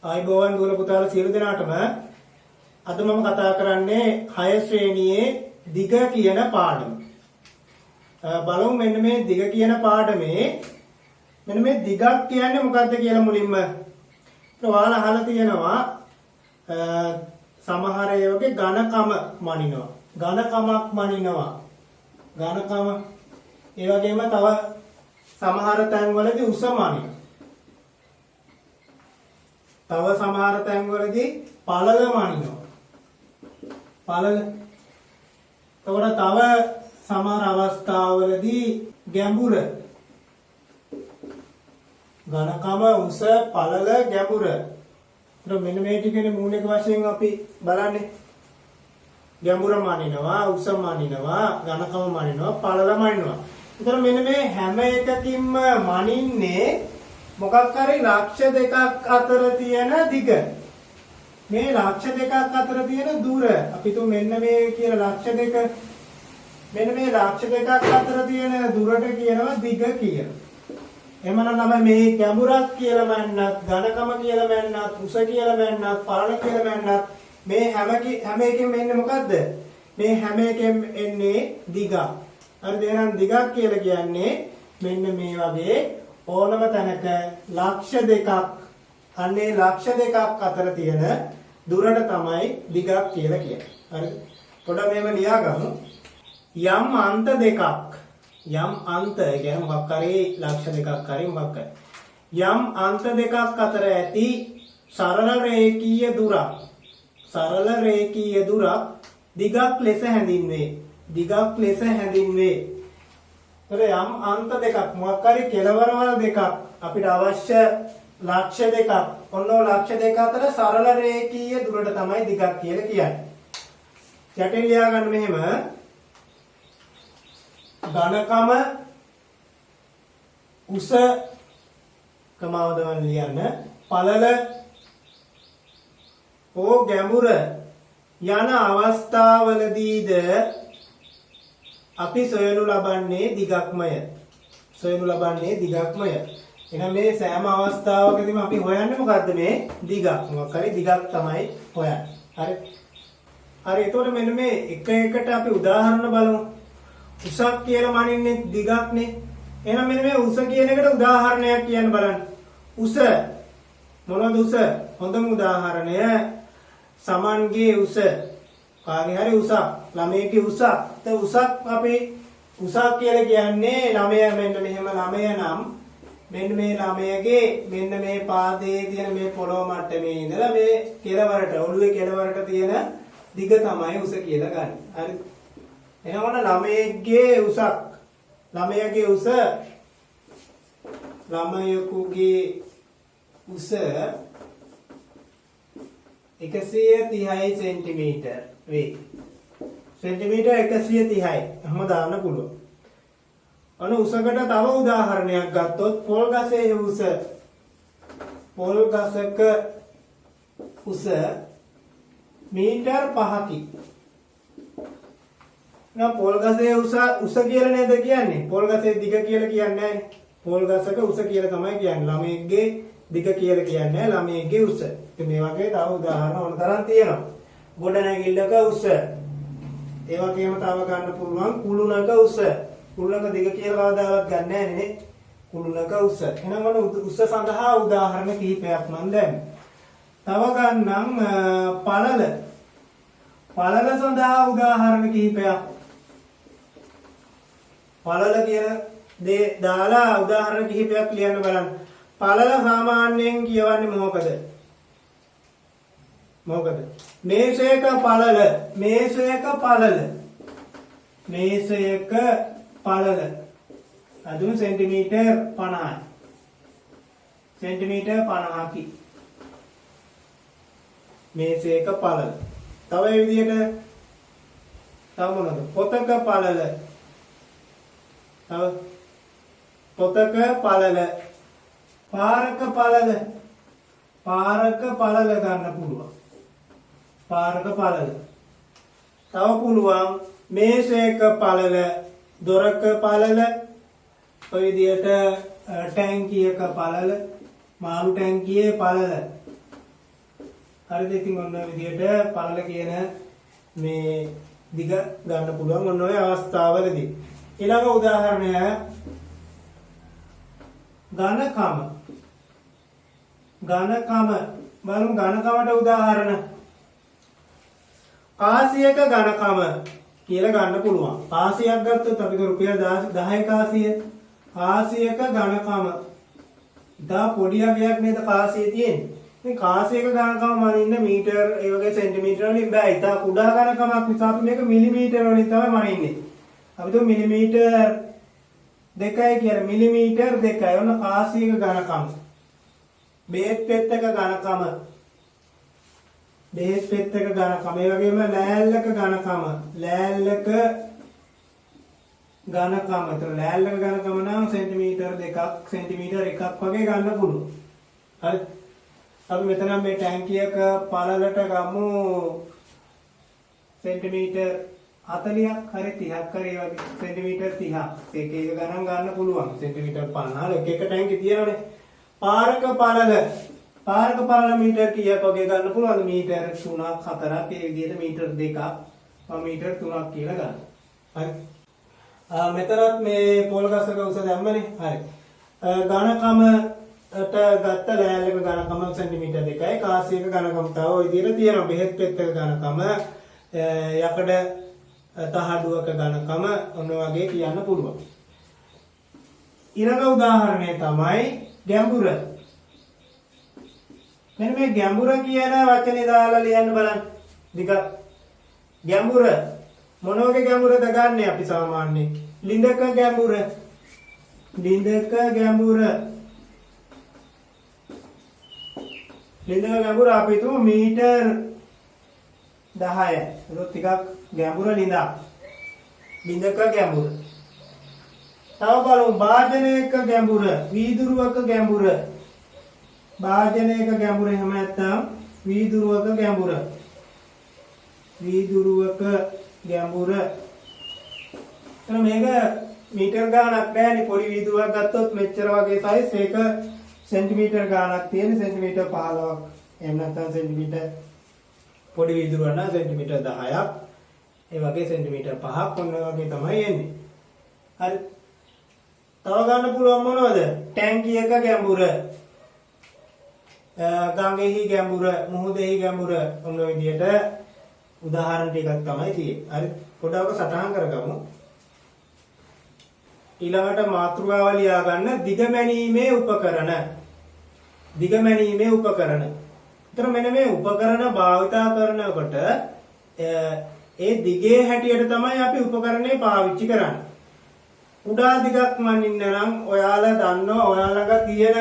ආයිබෝවන් දුවල පුතාලා සියලු දෙනාටම අද මම කතා කරන්නේ 6 ශ්‍රේණියේ දිග කියන පාඩම. බලමු මෙන්න මේ දිග කියන පාඩමේ මෙන්න මේ දිගක් කියන්නේ මොකක්ද කියලා මුලින්ම ඔයාලා අහලා තියෙනවා සමහර ඒවාගේ ඝනකම මනිනවා. ඝනකමක් මනිනවා. ඝනකම ඒ වගේම තව සමහර තැන්වලදී උස මනිනවා. තව සමහර තැන්වලදී පළල මනිනවා. පළල. එතකොට තව සමහර අවස්ථාවලදී ගැඹුර. ඝනකම උස පළල ගැඹුර. එතකොට මෙන්න මේ ටිකනේ මූලික වශයෙන් අපි බලන්නේ. ගැඹුර මනිනවා, උස මනිනවා, ඝනකම මනිනවා, පළල මනිනවා. එතකොට මෙන්න මේ හැම එකකින්ම මනින්නේ මොකක් හරි ලක්ෂ දෙකක් අතර තියෙන දිග. මේ ලක්ෂ දෙකක් අතර තියෙන දුර. අපි තු මෙන්න මේ කියලා ලක්ෂ දෙක. මෙන්න මේ ලක්ෂ දෙකක් අතර තියෙන දුරට කියනවා දිග කියලා. එහෙමනම් මේ ගැඹුරක් කියලා මන්නත්, ඝනකම කියලා මන්නත්, උස කියලා මන්නත්, පළල කියලා මන්නත් මේ හැම එකෙම එන්නේ මොකද්ද? මේ හැම එකෙම එන්නේ දිග. හරිද? එහෙනම් දිගක් කියලා කියන්නේ මෙන්න මේ වගේ ඕනම තැනක ලක්ෂ දෙකක් අනේ ලක්ෂ දෙකක් අතර තියෙන දුරට තමයි දිගක් කියලා කියන්නේ. හරිද? පොඩ්ඩක් මේව ලියාගමු. යම් අන්ත දෙකක් යම් අන්ත කියන්නේ මොකක් හරි ලක්ෂ දෙකක් හරි මොකක් හරි යම් අන්ත දෙකක් අතර ඇති සරල රේඛීය දුරක් දිගක් ලෙස හැඳින්වේ. දිගක් ලෙස හැඳින්වේ. යම් අන්ත දෙකක් මොකක් හරි කෙලවරවල් දෙකක් අපිට අවශ්‍ය ලක්ෂ දෙකක් ඔන්න ලක්ෂ දෙක අතර සරල රේඛීය දුරට තමයි දිගක් කියලා කියන්නේ. යටින් ලියා ගන්න මෙහෙම ඝනකම උස කමාවදවන් ලියන්න පළල ඕ ගැඹුර යන අවස්ථාවලදීද අපි සොයනු ලබන්නේ දිගක්මය. සොයනු ලබන්නේ දිගක්මය. එහෙනම් මේ සෑම අවස්ථාවකදීම අපි හොයන්නේ මොකද්ද මේ දිගක්. මොකක් හරි දිගක් තමයි හොයන්නේ. හරි. හරි. එතකොට මෙන්න මේ එක එකට අපි උදාහරණ බලමු. උසක් කියලා මනින්නේ දිගක්නේ. එහෙනම් මෙන්න මේ උස කියන එකට උදාහරණයක් කියන්න බලන්න. උස මොනවද උස? හොඳම උදාහරණය සමන්ගේ උස. කාගේ හරි උසක් ළමයේගේ උසක්. ඒ උසක් අපි උසක් කියලා කියන්නේ ළමයා මෙන්න මෙහෙම ළමයා නම් මෙන්න මේ ළමයාගේ මෙන්න මේ පාදයේ තියෙන මේ පොළොව මට්ටමේ ඉඳලා මේ කෙළවරට ඔළුවේ කෙළවරට තියෙන දිග තමයි උස කියලා ගන්න. හරි. එහෙනම් ළමයේගේ උසක් ළමයාගේ උස ළමයෙකුගේ උස 130 සෙන්ටිමීටර් වේ. සෙන්ටිමීටර් 130යි. එහෙම දාන්න පුළුවන්. අන උසකට තව උදාහරණයක් ගත්තොත් පොල් ගසේ උස. පොල් ගසක උස මීටර් 5කි. නම් පොල් ගසේ උස කියලා නේද කියන්නේ? පොල් ගසේ දිග කියලා කියන්නේ නැහැ. පොල් ගසක උස කියලා තමයි කියන්නේ. ළමයෙක්ගේ දිග කියලා කියන්නේ ළමයෙක්ගේ උස. ඉතින් මේ වගේ තව උදාහරණ ඕන තරම් තියෙනවා. ගොඩනැගිල්ලක උස. ඒ වගේම තව ගන්න පුළුවන් කුළුණක උස. කුළුණක දිග කියලා කවදාවත් ගන්න නැහැ නේ. කුළුණක උස. එහෙනම් උස සඳහා උදාහරණ කිහිපයක් මම දැම්මේ. තව ගන්නම් පළල. පළල සඳහා උදාහරණ කිහිපයක්. පළල කියන දේ දාලා උදාහරණ කිහිපයක් ලියන්න බලන්න. පළල සාමාන්‍යයෙන් කියවන්නේ මොකද? මොකද? මේසයක පළල. මේසයක පළල. මේසයක පළල. අදුම සෙන්ටිමීටර් 50යි. සෙන්ටිමීටර් 50කි. මේසයක පළල. තව ඒ විදිහට තව මොනවද? පොතක පළල. තව පොතක පළල. පාරක පළල. පාරක පළල ගන්න පුළුවන්. පාරක පළල. තව පුළුවන් මේසයක පළල, දොරක පළල, ඔය විදිහට ටැංකියක පළල, මාළු ටැංකියේ පළල. හරිද? ඉතින් ඔන්න ඔය විදිහට පළල කියන මේ දිග ගන්න පුළුවන් ඔන්න ඔය අවස්ථාවවලදී. ඊළඟ උදාහරණය ඝනකම. බලමු ඝනකමට උදාහරණ. කාසියක ඝනකම කියලා ගන්න පුළුවන්. කාසියක් ගත්තොත් අපිට රුපියල් 10 කාසිය. කාසියක ඝනකම. ඉතා පොඩි අගයක් නේද කාසියේ තියෙන්නේ. මේ කාසියක ඝනකම මනින්න මීටර ඒ වගේ සෙන්ටිමීටර වලින් බෑ. ඉතා කුඩා ඝනකමක් නිසා අපි මේක මිලිමීටර වලින් තමයි මනින්නේ. අපි તો මිලිමීටර 2යි කියලා මිලිමීටර 2යි. ඔන්න කාසියක ඝනකම. බෙහෙත් පෙත්තක ඝනකම. බෙහෙත් පෙත්තක ඝනකම. ඒ වගේම ලෑල්ලක ඝනකම. ලෑල්ලක ඝනකම. ඒතර ලෑල්ලක ඝනකම නම් සෙන්ටිමීටර 2ක් සෙන්ටිමීටර 1ක් වගේ ගන්න පුළුවන්. හරි. අපි මෙතන මේ ටැංකියක පළලට ගමු සෙන්ටිමීටර් 40ක් හරි 30ක් හරි වගේ සෙන්ටිමීටර් 30ක්. ඒක ගණන් ගන්න පුළුවන්. සෙන්ටිමීටර් 50 එක එක ටැංකි තියෙනවනේ. පාරක පළල මීටර කීයක් වගේ ගන්න පුළුවන්ද? මීටර 3ක් 4ක් ඒ විදිහට මීටර 2ක් මීටර 3ක් කියලා ගන්න. හරි. මෙතනත් මේ පොල් ගසක උස දැම්මනේ. හරි. ඝනකමට ගත්ත ලෑල්ලක ඝනකම සෙන්ටිමීටර් 2යි. කාසියක ඝනකම තව ওই විදිහට තියෙනවා. බෙහෙත් පෙත්තක ඝනකම යකඩ තහඩුවක ඝනකම ඔන්න වගේ කියන්න පුළුවන්. ඊළඟ උදාහරණය තමයි ගැඹුර. මෙන්න මේ ගැඹුර කියන වචනේ දාලා ලියන්න බලන්න. දිග ගැඹුර මොන වගේ ගැඹුරද ගන්නෙ අපි සාමාන්‍යයෙන්? ලිඳක ගැඹුර. ලිඳක ගැඹුර. ලිඳක ගැඹුර අපි හිතමු මීටර් 10යි. ඒක ටිකක් ගැඹුර ලිඳක්. ලිඳක ගැඹුර. තව බලමු භාජනයක ගැඹුර, වීදුරුවක ගැඹුර. භාජනයක ගැඹුර එහෙම නැත්නම් වීදුරුවක ගැඹුර. වීදුරුවක ගැඹුර. එතන මේක මීටර ගාණක් නෑනේ. පොඩි වීදුරුවක් ගත්තොත් මෙච්චර වගේ සයිස් ඒක සෙන්ටිමීටර ගාණක් තියෙන සෙන්ටිමීටර 15ක්. එහෙම නැත්නම් සෙන්ටිමීටර පොඩි වීදුරුවක් නම් සෙන්ටිමීටර 10ක්. ඒ වගේ සෙන්ටිමීටර 5ක් ඔන්න වගේ තමයි එන්නේ. හරි. තව ගන්න පුළුවන් මොනවද? ටැංකියක ගැඹුර. ගඟෙහි ගැඹුර, මුහුදෙහි ගැඹුර ඔන්න ඔය විදිහට උදාහරණ ටිකක් තමයි තියෙන්නේ. හරි. පොඩ්ඩක් සටහන් කරගමු. ඊළඟට මාතෘකාව ලියා ගන්න දිගමැනීමේ උපකරණ. දිගමැනීමේ උපකරණ. ඒතර මෙන්න මේ උපකරණ භාවිතා කරනකොට ඒ දිගේ හැටියට තමයි අපි උපකරණේ පාවිච්චි කරන්නේ. කුඩා දිගක් මනින්න නම් ඔයාලා දන්නවා ඔයාලඟ තියෙන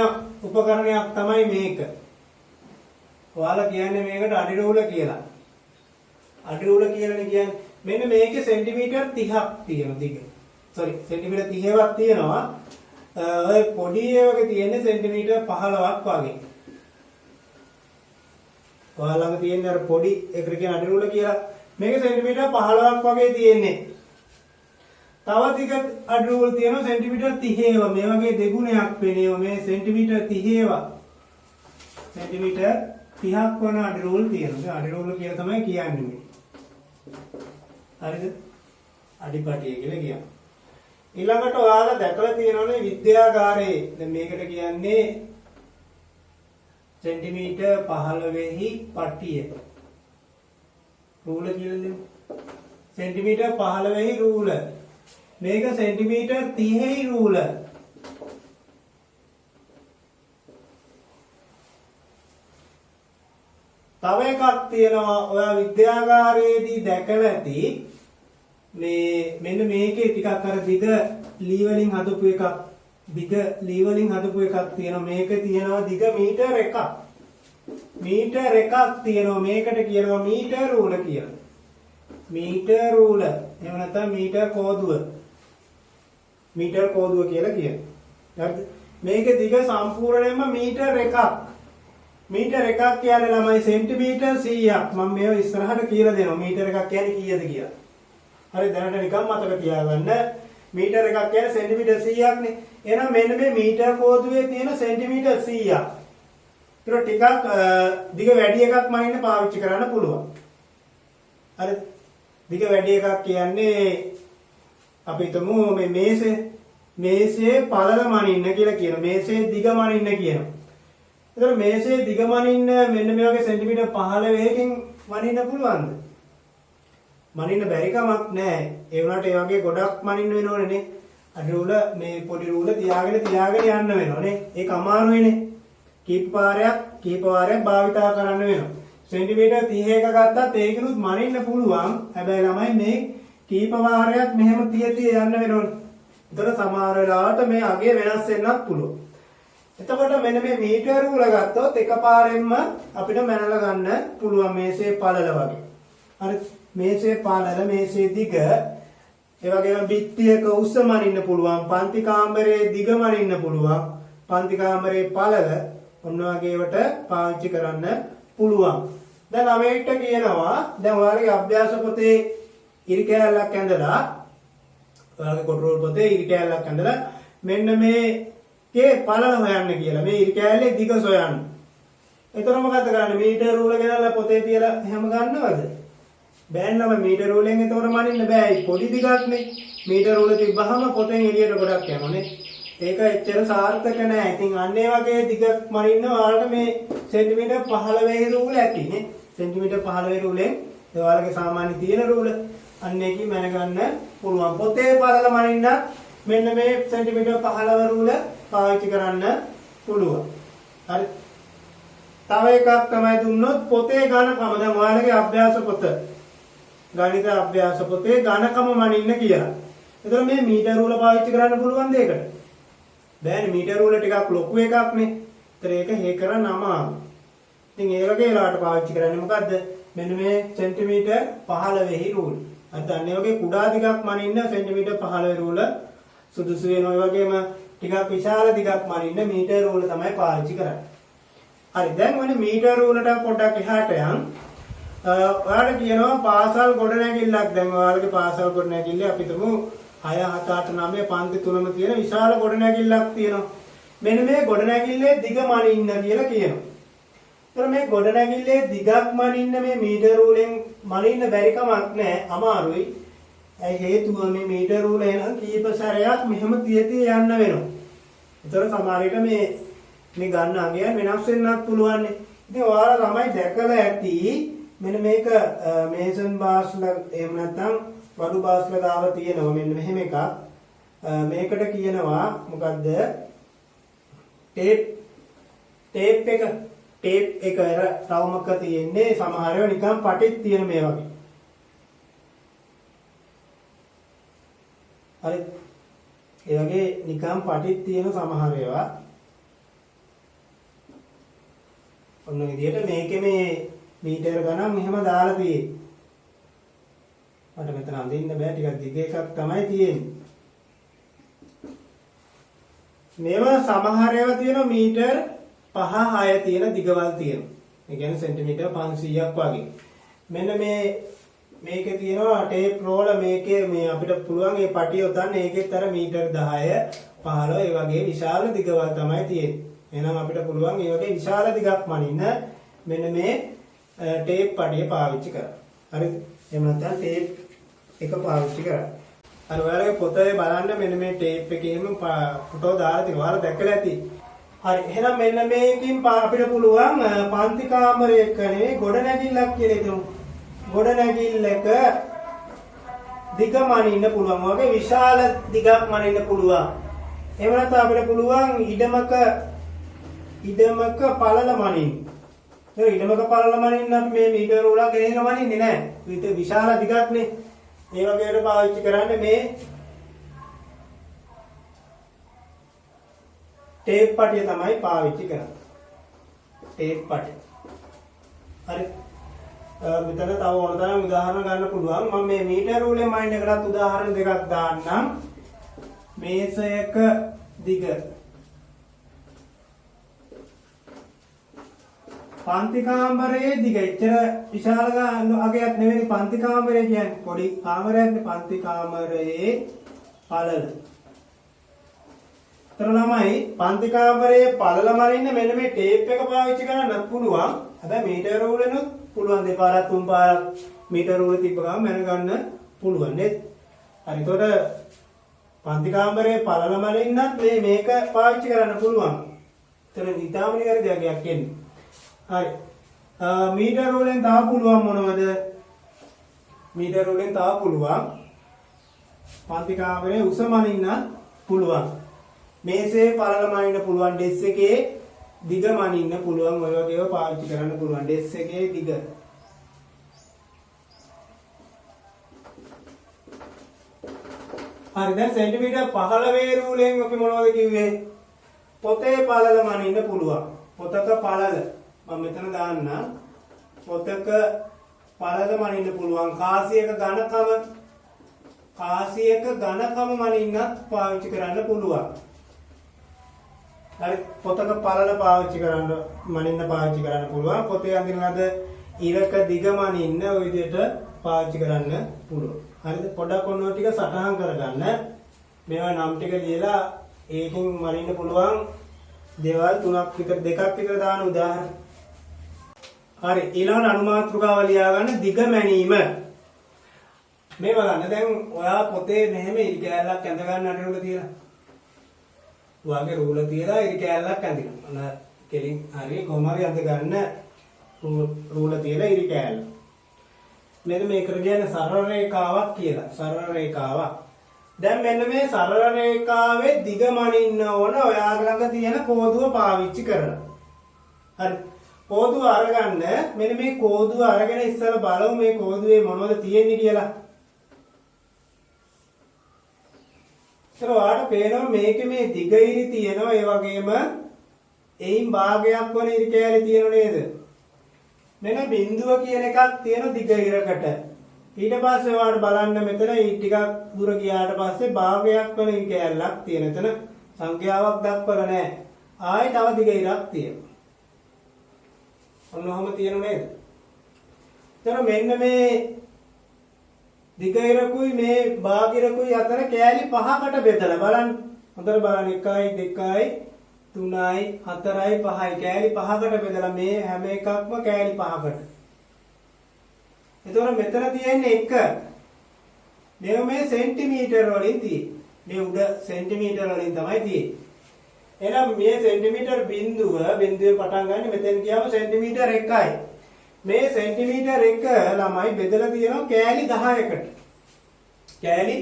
උපකරණයක් තමයි මේක. ඔයාලා කියන්නේ මේකට අඩි රූල කියලා. අඩි රූල කියලානේ කියන්නේ. මෙන්න මේකේ සෙන්ටිමීටර් 30ක් තියෙනවා දිග. සෙන්ටිමීටර් 30ක් තියෙනවා. ඔය පොඩි ඒවාගේ තියෙන්නේ සෙන්ටිමීටර් 15ක් වගේ. ඔයාලඟ තියෙන අර පොඩි එකට කියන අඩි රූල කියලා. මේක සෙන්ටිමීටර් 15ක් වගේ තියෙන්නේ. තව දිග අඩි රූල තියෙනවා සෙන්ටිමීටර් 30 ඒවා. මේ වගේ දෙගුණයක් වෙනේවා. මේ සෙන්ටිමීටර් 30 ඒවා. සෙන්ටිමීටර් 30ක් වන අඩි රූල තියෙනවා. අඩි රූල කියලා තමයි කියන්නේ මේ. හරිද? අඩිපටිය කියලා කියනවා. ඊළඟට ඔයාලා දැකලා තියෙනවනේ විද්‍යාගාරයේ. දැන් මේකට කියන්නේ සෙන්ටිමීටර් 15 පටිය. රූල කියලා දෙමු. සෙන්ටිමීටර් 15 රූල. මේක සෙන්ටිමීටර් 30 රූල. තව එකක් තියෙනවා ඔයා විද්‍යාගාරයේදී දැකලා ඇති මේ මෙන්න මේකේ ටිකක් අර දිග ලී වලින් හදපු එකක්. දිග ලී වලින් හදපු එකක් තියෙනවා. මේක තියෙනවා දිග මීටර 1ක්. මීටර 1ක් තියෙනවා. මේකට කියනවා මීටර රූල කියලා. මීටර රූල. එහෙම නැත්නම් මීටර කෝදුව. මීටර කෝදුව කියලා කියනවා. හරිද? මේකේ දිග සම්පූර්ණයෙන්ම මීටර 1ක්. මීටර 1ක් කියන්නේ ළමයි සෙන්ටිමීටර් 100ක්. මම මේව ඉස්සරහට කියලා දෙනවා. මීටර 1ක් කියන්නේ කීයද කියලා. හරි දැනට නිකන් මතක තියාගන්න. මීටර 1ක් කියන්නේ සෙන්ටිමීටර් 100ක් නේ. එහෙනම් මෙන්න මේ මීටර කෝදුවේ තියෙන සෙන්ටිමීටර් 100ක්. ඒක ටිකක් දිග වැඩි එකක් මනින්න පාවිච්චි කරන්න පුළුවන්. හරි. දිග වැඩි එකක් කියන්නේ අපි හිතමු මේ මේසේ පළල මනින්න කියලා කියනවා. මේසේ දිග මනින්න කියනවා. ඒතර මේසේ දිග මනින්න මෙන්න මේ වගේ සෙන්ටිමීටර් 15කින් මනින්න පුළුවන්ද? මනින්න බැරි කමක් නැහැ. ඒ වුණාට ඒ වගේ ගොඩක් මනින්න වෙනවනේ නේ. අඩි රූල මේ පොඩි රූල තියාගෙන යන්න වෙනවනේ. ඒක අමාරුයිනේ. කීප වාරයක් භාවිතා කරන්න වෙනවා. සෙන්ටිමීටර් 30ක ගත්තත් ඒකිනුත් මනින්න පුළුවන්. හැබැයි ළමයි මේ කීප වාරයක් මෙහෙම තිය යන්න වෙනවනේ. ඒතර සමහර වෙලාවට මේ අගය වෙනස් වෙන්නත් පුළුවන්. එතකොට මෙන්න මේ මීටර රූල ගත්තොත් එකපාරෙන්ම අපිට මැනලා ගන්න පුළුවන් මේසේ පළල වගේ. හරි. මේසේ පළල මේසේ දිග ඒ වගේම බිත්තියක උස මනින්න පුළුවන්. පන්ති කාමරයේ දිග මනින්න පුළුවන්. පන්ති කාමරයේ පළල ඔන්න වගේවට පාවිච්චි කරන්න පුළුවන්. දැන් ළමයින්ට කියනවා දැන් ඔයාලගේ අභ්‍යාස පොතේ ඉරි කෑල්ලක් ඇඳලා ඔයාලගේ කොටරෝල් පොතේ ඉරි කෑල්ලක් ඇඳලා මෙන්න මේකේ පළල හොයන්න කියලා. මේ ඉරි කෑල්ලේ දිග සොයන්න. එතකොට මොකද කරන්නේ? මීටර රූල ගෙනල්ලා පොතේ තියලා එහෙම ගන්නවද? බෑන්නම මීටර රූලෙන් එතකොට මනින්න බෑ. පොඩි දිගක්නේ. මීටර රූල තිබ්බහම පොතෙන් එළියට ගොඩක් යනවානේ. ඒක එච්චර සාර්ථක නෑ. ඉතින් අන්න ඒ වගේ දිගක් මනින්න ඔයාලට මේ සෙන්ටිමීටර් 15 රූල ඇතිනේ. සෙන්ටිමීටර් 15 රූලෙන් ඒ ඔයාලගේ සාමාන්‍ය තියෙන රූල අන්න එකකින් මැන ගන්න පුළුවන්. පොතේ පළල මනින්න මෙන්න මේ සෙන්ටිමීටර් 15 රූල පාවිච්චි කරන්න පුළුවන්. හරි. තව එකක් තමයි දුන්නොත් පොතේ ඝනකම. දැන් ඔයාලගේ අභ්‍යාස පොත ගණිත අභ්‍යාස පොතේ ඝනකම මනින්න කියලා. එතකොට මේ මීටර රූල පාවිච්චි කරන්න පුළුවන් දෙයකට. බෑනේ මීටර රූල ටිකක් ලොකු එකක්නේ. ඒතර ඒක හේ කරන්න අමාරුයි. ඉතින් ඒ වගේ වෙලාවට පාවිච්චි කරන්නේ මොකද්ද? මෙන්න මේ සෙන්ටිමීටර් 15 රූල. අද අන්න ඒ වගේ කුඩා දිගක් මනින්න සෙන්ටිමීටර් 15 රූල සුදුසු වෙනවා. ඒ වගේම ටිකක් විශාල දිගක් මනින්න මීටර රූල තමයි පාවිච්චි කරන්නේ. හරි. දැන් මොන මීටර රූලට පොඩ්ඩක් එහාට යන්. ඔයාලට කියනවා පාසල් ගොඩනැගිල්ලක්. දැන් ඔයාලගේ පාසල් ගොඩනැගිල්ල අපි තුමු 6 7 8 9 පන්ති තුනම තියෙන විශාල ගොඩනැගිල්ලක් තියෙනවා. මෙන්න මේ ගොඩනැගිල්ලේ දිග මනින්න කියලා කියනවා. ඒතර මේ ගොඩනැගිල්ලේ දිගක් මනින්න මේ මීටර රූලෙන් මනින්න බැරි කමක් නැහැ. අමාරුයි. ඒ හේතුව මේ මීටර රූල එන කීප සැරයක් මෙහෙම තියදී යන්න වෙනවා. ඒතර සමහර විට මේ ගන්න අගයන් වෙනස් වෙන්නත් පුළුවන්. ඉතින් ඔයාලා ළමයි දැකලා ඇති මෙන්න මේක මේසන් බාස්ලා එහෙම නැත්නම් වඩු බාස්ලා ගාව තියෙනවා මෙන්න මෙහෙම එකක්. මේකට කියනවා මොකද්ද? ටේප් එක අර රවුමක තියෙන්නේ සමහර ඒවා නිකන් පටික් තියෙන මේ වගේ. හරි. ඒ වගේ නිකන් පටික් තියෙන සමහර ඒවා. ඔන්න විදියට මේකේ මේ මීටර ගණන් මෙහෙම දාලා තියෙන්නේ. මට මෙතන අඳින්න බෑ ටිකක් දිග එකක් තමයි තියෙන්නේ. මේවා සමහර ඒවා තියෙනවා මීටර 5 6 තියෙන දිගවල් තියෙනවා. ඒ කියන්නේ සෙන්ටිමීටර 500ක් වගේ. මෙන්න මේකේ තියෙනවා ටේප් රෝල මේකේ මේ අපිට පුළුවන් මේ පටිය උතන්න ඒකෙත් අර මීටර 10 15 ඒ වගේ විශාල දිගවල් තමයි තියෙන්නේ. එහෙනම් අපිට පුළුවන් මේ වගේ විශාල දිගක් මනින්න මෙන්න මේ ටේප් පටිය පාවිච්චි කරන්න. හරිද? එහෙම නැත්නම් ටේප් එක පාවිච්චි කරන්න. අර ඔයාලගේ පොතේ බලන්න මෙන්න මේ ටේප් එකේම ෆොටෝ දාලා තියෙනවා. ඔයාලා දැකලා ඇති. හරි. එහෙනම් මෙන්න මේකෙන් අපිට පුළුවන් පන්ති කාමරයක නෙවෙයි ගොඩනැගිල්ලක් කියලා හිතමු. ගොඩනැගිල්ලක දිග මනින්න පුළුවන්. වගේ විශාල දිගක් මනින්න පුළුවන්. එහෙම නැත්නම් අපිට පුළුවන් ඉඩමක පළල මනින්න. ඒ ඉඩමක පළල මනින්න අපි මේ මීටර රූලක් ගෙනගෙන මනින්නේ නැහැ. ඒක විශාල දිගක්නේ. ඒ වගේට පාවිච්චි කරන්නේ මේ ටේප් පටිය තමයි පාවිච්චි කරන්නේ. ටේප් පටිය. හරි. මෙතන තව ඕන තරම් උදාහරණ ගන්න පුළුවන්. මම මේ මීටර රූලෙන් මයින් එකකට උදාහරණ දෙකක් දාන්නම්. මේසයක දිග පන්ති කාමරයේ දිග එච්චර විශාල අගයක් නෙවෙයි. පන්ති කාමරය කියන්නේ පොඩි කාමරයක්නේ. පන්ති කාමරයේ පළල තර ළමයි පන්ති කාමරයේ පළල මරින්න මෙන්න මේ ටේප් එක පාවිච්චි කරන්න පුළුවන්. හැබැයි මීටර රූලෙනුත් පුළුවන් දෙපාරක් තුන් පාරක් මීටර රූල තිබ්බ ගමන් මැන ගන්න පුළුවන් නේද? හරි. එතකොට පන්ති කාමරයේ පළල මරින්නත් මේක පාවිච්චි කරන්න පුළුවන්. එතන නිතාම නිවැරදි අගයක් එන්නේ. හරි. මීටර රූලෙන් තව පුළුවන් මොනවද? මීටර රූලෙන් තව පුළුවන් පන්ති කාමරයේ උස මනින්නත් පුළුවන්. මේසේ පළල මනින්න පුළුවන්. ඩෙස් එකේ දිග මනින්න පුළුවන්. ඔය වගේ ඒවා පාවිච්චි කරන්න පුළුවන්. ඩෙස් එකේ දිග. හරි. දැන් සෙන්ටිමීටර් 15 රූලෙන් අපි මොනවද කිව්වේ? පොතේ පළල මනින්න පුළුවන්. පොතක පළල මම මෙතන දාන්නම්. පොතක පළල මනින්න පුළුවන්. කාසියක ඝනකම මනින්නත් පාවිච්චි කරන්න පුළුවන්. හරි. පොතක පළල පාවිච්චි කරන්න මනින්න පාවිච්චි කරන්න පුළුවන්. පොතේ අඳින ලද ඉරක දිග මනින්න ඔය විදිහට පාවිච්චි කරන්න පුළුවන්. හරිද? පොඩක් ඔන්න ටික සටහන් කරගන්න. මේවා නම් ටික ලියලා ඒකෙන් මනින්න පුළුවන් දේවල් තුනක් විතර දෙකක් විතර දාන උදාහරණ. හරි. ඊළඟ අනුමාත්‍රිකාව ලියා ගන්න දිග මැනීම. මේ බලන්න දැන් ඔයා පොතේ මෙහෙම ඉරි කෑල්ලක් ඇඳ ගන්න අරගෙන තියලා. ඔයාගේ රූල තියලා ඉරි කෑල්ලක් ඇඳිනවා. අන්න කෙලින් හරි කොහොම හරි අඳ ගන්න රූල තියලා ඉරි කෑල්ල. මෙන්න මේකට කියන්නේ සරල රේඛාවක් කියලා. සරල රේඛාවක්. දැන් මෙන්න මේ සරල රේඛාවේ දිග මනින්න ඕන ඔයාගේ ළඟ තියෙන කෝදුව පාවිච්චි කරලා. හරි. කෝදුව අරගන්න. මෙන්න මේ කෝදුව අරගෙන ඉස්සෙල්ලා බලමු මේ කෝදුවේ මොනවද තියෙන්නේ කියලා. ඒතර ඔයාලට පේනවා මේකේ මේ දිග ඉරි තියෙනවා ඒ වගේම එයින් භාගයක් වන ඉරි කෑලි තියෙනව නේද? මෙන්න බිඳුව කියන එකක් තියෙන දිග ඉරකට. ඊට පස්සේ ඔයාලට බලන්න මෙතන ටිකක් දුර ගියාට පස්සේ භාගයක් වන ඉරි කෑල්ලක් තියෙන. එතන සංඛ්‍යාවක් දක්වලා නැහැ. ආයෙ තව දිග ඉරක් තියෙනවා. ඔන්න ඔහම තියෙනව නේද? එතන මෙන්න මේ දිග ඉරකුයි මේ භාග ඉරකුයි අතර කෑලි 5කට බෙදලා බලන්න. හොඳට බලන්න 1යි 2යි 3යි 4යි 5යි කෑලි 5කට බෙදලා මේ හැම එකක්ම කෑලි 5කට. එතකොට මෙතන තියෙන්නේ 1. මේ සෙන්ටිමීටර වලින් තියෙන්නේ. මේ උඩ සෙන්ටිමීටර වලින් තමයි තියෙන්නේ. එහෙනම් මේ සෙන්ටිමීටර බිඳුවේ පටන් ගන්න මෙතෙන් ගියාම සෙන්ටිමීටර 1යි. මේ සෙන්ටිමීටර 1 ළමයි බෙදලා තියෙනවා කෑලි 10කට. කෑලි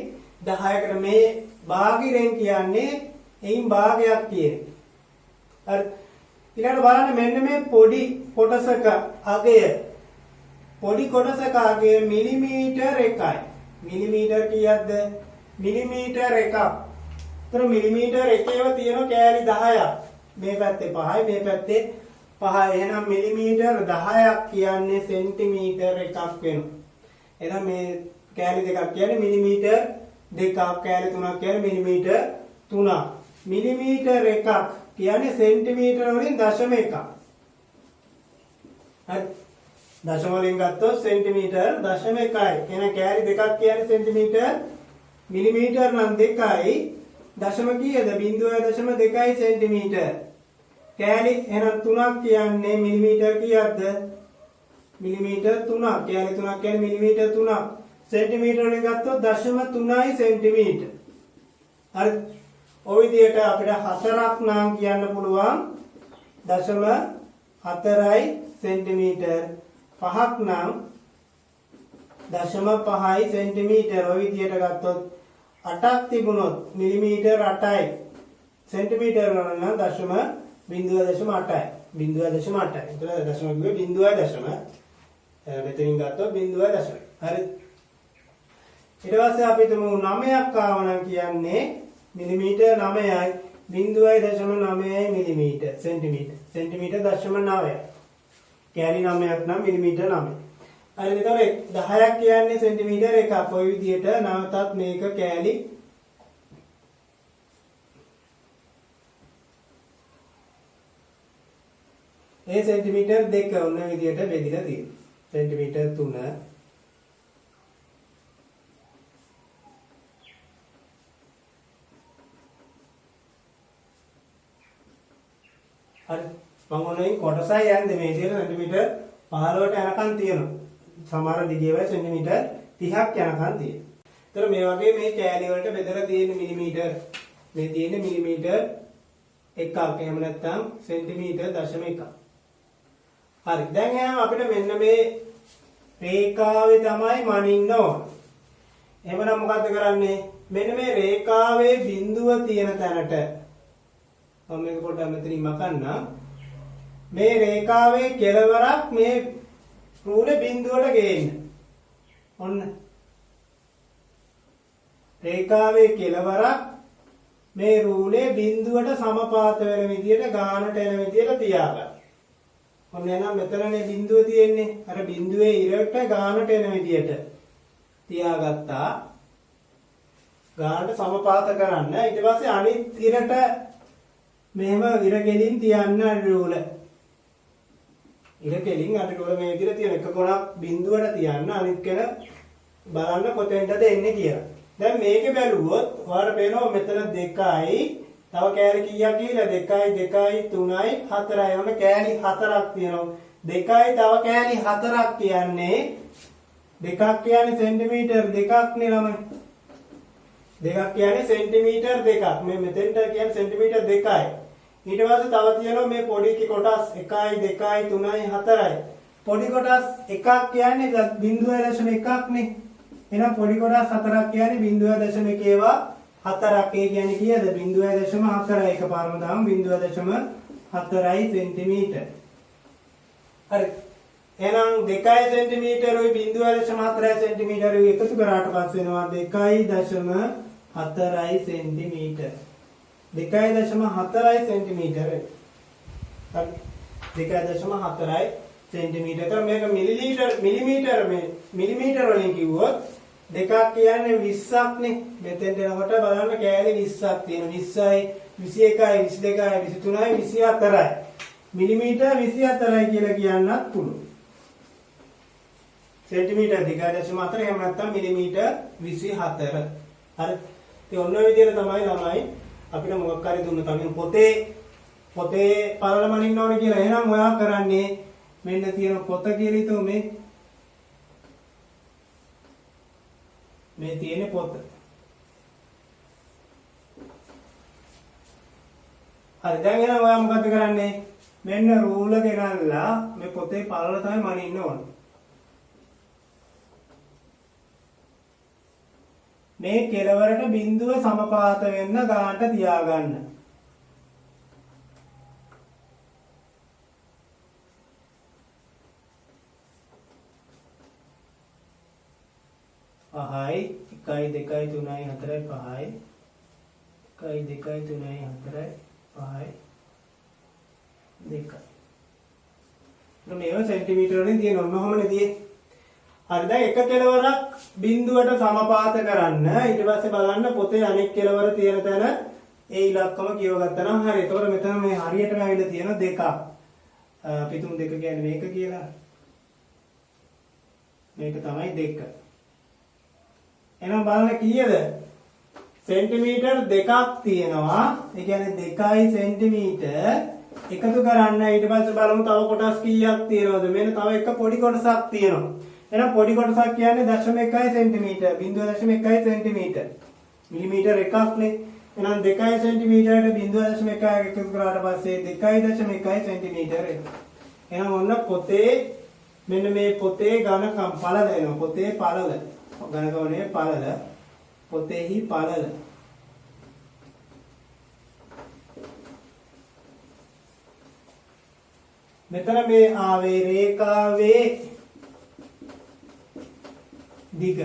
10කට මේ භාගිරෙන් කියන්නේ එයින් භාගයක් කියන්නේ. හරි. ඊළඟට බලන්න මෙන්න මේ පොඩි කොටසක අගය මිලිමීටර 1යි. මිලිමීටර කීයක්ද? මිලිමීටර 1ක්. ඒතර මිලිමීටර 1ේව තියෙනවා කෑලි 10ක්. මේ පැත්තේ 5යි මේ පැත්තේ 5යි. එහෙනම් මිලිමීටර 10ක් කියන්නේ සෙන්ටිමීටර 1ක් වෙනවා. එහෙනම් මේ කෑලි දෙකක් කියන්නේ මිලිමීටර 2ක්. කෑලි 3ක් කියන්නේ මිලිමීටර 3ක්. මිලිමීටර 1ක් කියන්නේ සෙන්ටිමීටර වලින් දශම 1ක්. හරි. දශම වලින් ගත්තොත් සෙන්ටිමීටර දශම 1යි. එහෙනම් කෑලි දෙකක් කියන්නේ සෙන්ටිමීටර මිලිමීටර නම් 2යි. දශම කීයද? 0.2යි සෙන්ටිමීටර. කෑලි එහෙනම් 3ක් කියන්නේ මිලිමීටර කීයක්ද? මිලිමීටර 3ක්. කෑලි 3ක් කියන්නේ මිලිමීටර 3ක්. සෙන්ටිමීටර වලින් ගත්තොත් දශම 3යි සෙන්ටිමීටර. හරි. ඔය විදිහට අපිට 4ක් නම් කියන්න පුළුවන් දශම 4යි සෙන්ටිමීටර. 5ක් නම් දශම 5යි සෙන්ටිමීටර. ඔය විදිහට ගත්තොත් 8ක් තිබුණොත් මිලිමීටර 8යි. සෙන්ටිමීටර වල නම් දශම 0.8යි. 0.8යි. එතන දශම කිව්වේ 0.8. මෙතනින් ගත්තොත් 0.8. හරි. ඊට පස්සේ අපි තුමු 9ක් ආවනම් කියන්නේ මිලිමීටර 9යි. 0.9යි මිලිමීටර සෙන්ටිමීටර. සෙන්ටිමීටර දශම 9යි. කෑලි 9ක් නම් මිලිමීටර 9යි. හරි. එතකොට 10ක් කියන්නේ සෙන්ටිමීටර 1ක්. ඔය විදිහට නැවතත් මේක කෑලි ඒ සෙන්ටිමීටර 2 ඔන්න විදිහට බෙදලා තියෙනවා. සෙන්ටිමීටර 3 4 හරි. මම ඔන්නේ කොටසයි යන්නේ මේ විදිහට සෙන්ටිමීටර් 15ට යනකම් තියෙනවා. සමහර දිගේ වල සෙන්ටිමීටර් 30ක් යනකම් තියෙනවා. ඒතර මේ වගේ මේ කෑලි වලට බෙදලා තියෙන මිලිමීටර් මේ තියෙන්නේ මිලිමීටර් 1ක් එහෙම නැත්නම් සෙන්ටිමීටර් 0.1ක්. හරි. දැන් එහෙනම් අපිට මෙන්න මේ රේඛාවේ තමයි මනින්න ඕන. එහෙමනම් මොකද්ද කරන්නේ? මෙන්න මේ රේඛාවේ බිඳුව තියෙන තැනට මම මේක පොඩ්ඩක් මෙතනින් මකන්නම්. මේ රේඛාවේ කෙළවරක් මේ රූලේ බිඳුවට ගේන්න. ඔන්න. රේඛාවේ කෙළවරක් මේ රූලේ බිඳුවට සමපාත වෙන විදියට ගානට එන විදියට තියාගන්න. ඔන්න එහෙනම් මෙතනනේ බිඳුව තියෙන්නේ. අර බිඳුවේ ඉරට ගානට එන විදියට තියාගත්තා. ගානට සමපාත කරන්න. ඊට පස්සේ අනිත් ඉරට මෙහෙම ඉර ගෙලින් තියන්න රූල. ඉර ගෙලින් අර රූල මේ විදියට තියෙන එක කොනක් බිඳුවට තියන්න අනිත් කෙන බලන්න කොතෙන්ටද එන්නේ කියලා. දැන් මේකේ බැලුවොත් ඔයාලට පේනවා මෙතන 2යි තව කෑලි කීයක් කියලා 2යි 2යි 3යි 4යි ඔන්න කෑලි 4ක් තියෙනවා 2යි තව කෑලි 4ක් කියන්නේ දෙකක් කියන්නේ සෙන්ටිමීටර් දෙකක් නේ ළමයි දෙකක් කියන්නේ සෙන්ටිමීටර් දෙකක් මේ මෙතෙන්ට කියන්නේ සෙන්ටිමීටර් දෙකයි ඊට පස්සේ තව තියෙනවා මේ පොඩි කොටස් 1යි 2යි 3යි 4යි පොඩි කොටස් එකක් කියන්නේ 0.1ක් නේ එහෙනම් පොඩි කොටස් 4ක් කියන්නේ 0.1 ඒවා 4ක් ඒ කියන්නේ කීයද 0.4 එකපාරම දාමු 0.4යි සෙන්ටිමීටර් හරි එහෙනම් 2 සෙන්ටිමීටර් උයි 0.4 සෙන්ටිමීටර් උයි එකතු කරාට පස්සේ එනවා 2.4යි සෙන්ටිමීටර් 2.4යි සෙන්ටිමීටර් හරි 2.4යි සෙන්ටිමීටර් මේක මිලිමීටර වලින් කිව්වොත් දෙකක් කියන්නේ 20ක් නේ මෙතෙන්ට එනකොට බලන්න කෑලි 20ක් තියෙන 20යි 21යි 22යි 23යි 24යි මිලිමීටර 24යි කියලා කියන්නත් පුළුවන් සෙන්ටිමීටර් 2.4 එහෙම නැත්නම් මිලිමීටර 24 හරි ඉතින් ඔන්න ඔය විදිහට තමයි ළමයි අපිට මොකක් හරි දුන්න තමයි පොතේ පළල මනින්න ඕනේ කියලා එහෙනම් ඔයා කරන්නේ මෙන්න තියෙන පොත කියලා හිතුව මේ තියෙන පොත. හරි දැන් එහෙනම් ඔයා මොකද කරන්නේ? මෙන්න රූල ගෙනල්ලා මේ පොතේ පළල තමයි මනින්න ඕන. මේ කෙළවරට බිඳුව සමපාත වෙන්න ගානට තියාගන්න. පහයි 1 2 3 4 5යි 1 2 3 4 5යි 2 මේව සෙන්ටිමීටර වලින් තියෙන ඔන්නෝමනේ තියෙන්නේ. හරි දැන් එක කෙළවරක් බිඳුවට සමපාත කරන්න ඊට පස්සේ බලන්න පොතේ අනෙක් කෙළවර තියෙන තැන ඒ ඉලක්කම කියව ගත්තා නම් හරි. එතකොට මෙතන මේ හරියටම ඇවිල්ලා තියෙන දෙකක්. පිටුම් දෙක කියන්නේ මේක කියලා. මේක තමයි 2. එහෙනම් බලන්න කීයද? සෙන්ටිමීටර් දෙකක් තියෙනවා. ඒ කියන්නේ 2යි සෙන්ටිමීටර් එකතු කරන්න ඊට පස්සේ බලමු තව කොටස් කීයක් තියෙනවද? මෙන්න තව එක පොඩි කොටසක් තියෙනවා. එහෙනම් පොඩි කොටසක් කියන්නේ 0.1 සෙන්ටිමීටර් 0.1 සෙන්ටිමීටර් මිලිමීටර් එකක් නේ. එහෙනම් 2 සෙන්ටිමීටරට 0.1 එකතු කරාට පස්සේ 2.1 සෙන්ටිමීටර් එහෙනම් ඔන්න පොතේ මෙන්න මේ පොතේ ඝනකම් පළල එනවා. පොතේ පළල ඝනකෝණයේ පළල පොතේහි පළල මෙතන මේ ආවේ රේඛාවේ දිග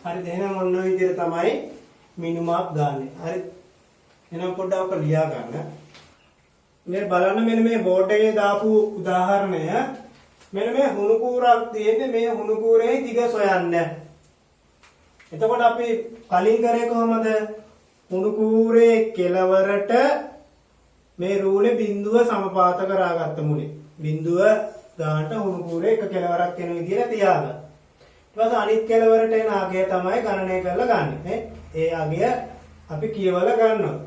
හරිද එහෙනම් ඔන්න ඔය විදිහට තමයි මිනුමක් ගන්නෙ හරි එහෙනම් පොඩ්ඩක් ඔක ලියා ගන්න මේ බලන්න මෙන්න මේ බෝඩ් එකේ දාපු උදාහරණය මෙන්න මේ හුණු කූරක් තියෙන්නේ මේ හුණු කූරේ දිග සොයන්න. එතකොට අපි කලින් කරේ කොහමද? හුණු කූරේ කෙළවරට මේ රූලේ බිඳුව සමපාත කරාගත්ත මුලේ. බිඳුව ගන්නට හුණු කූරේ එක කෙළවරක් වෙන විදිහට තියාගන්න. ඊට පස්සේ අනිත් කෙළවරට එන අගය තමයි ගණනය කරලා ගන්න. ඒ අගය අපි කියවලා ගන්නවා.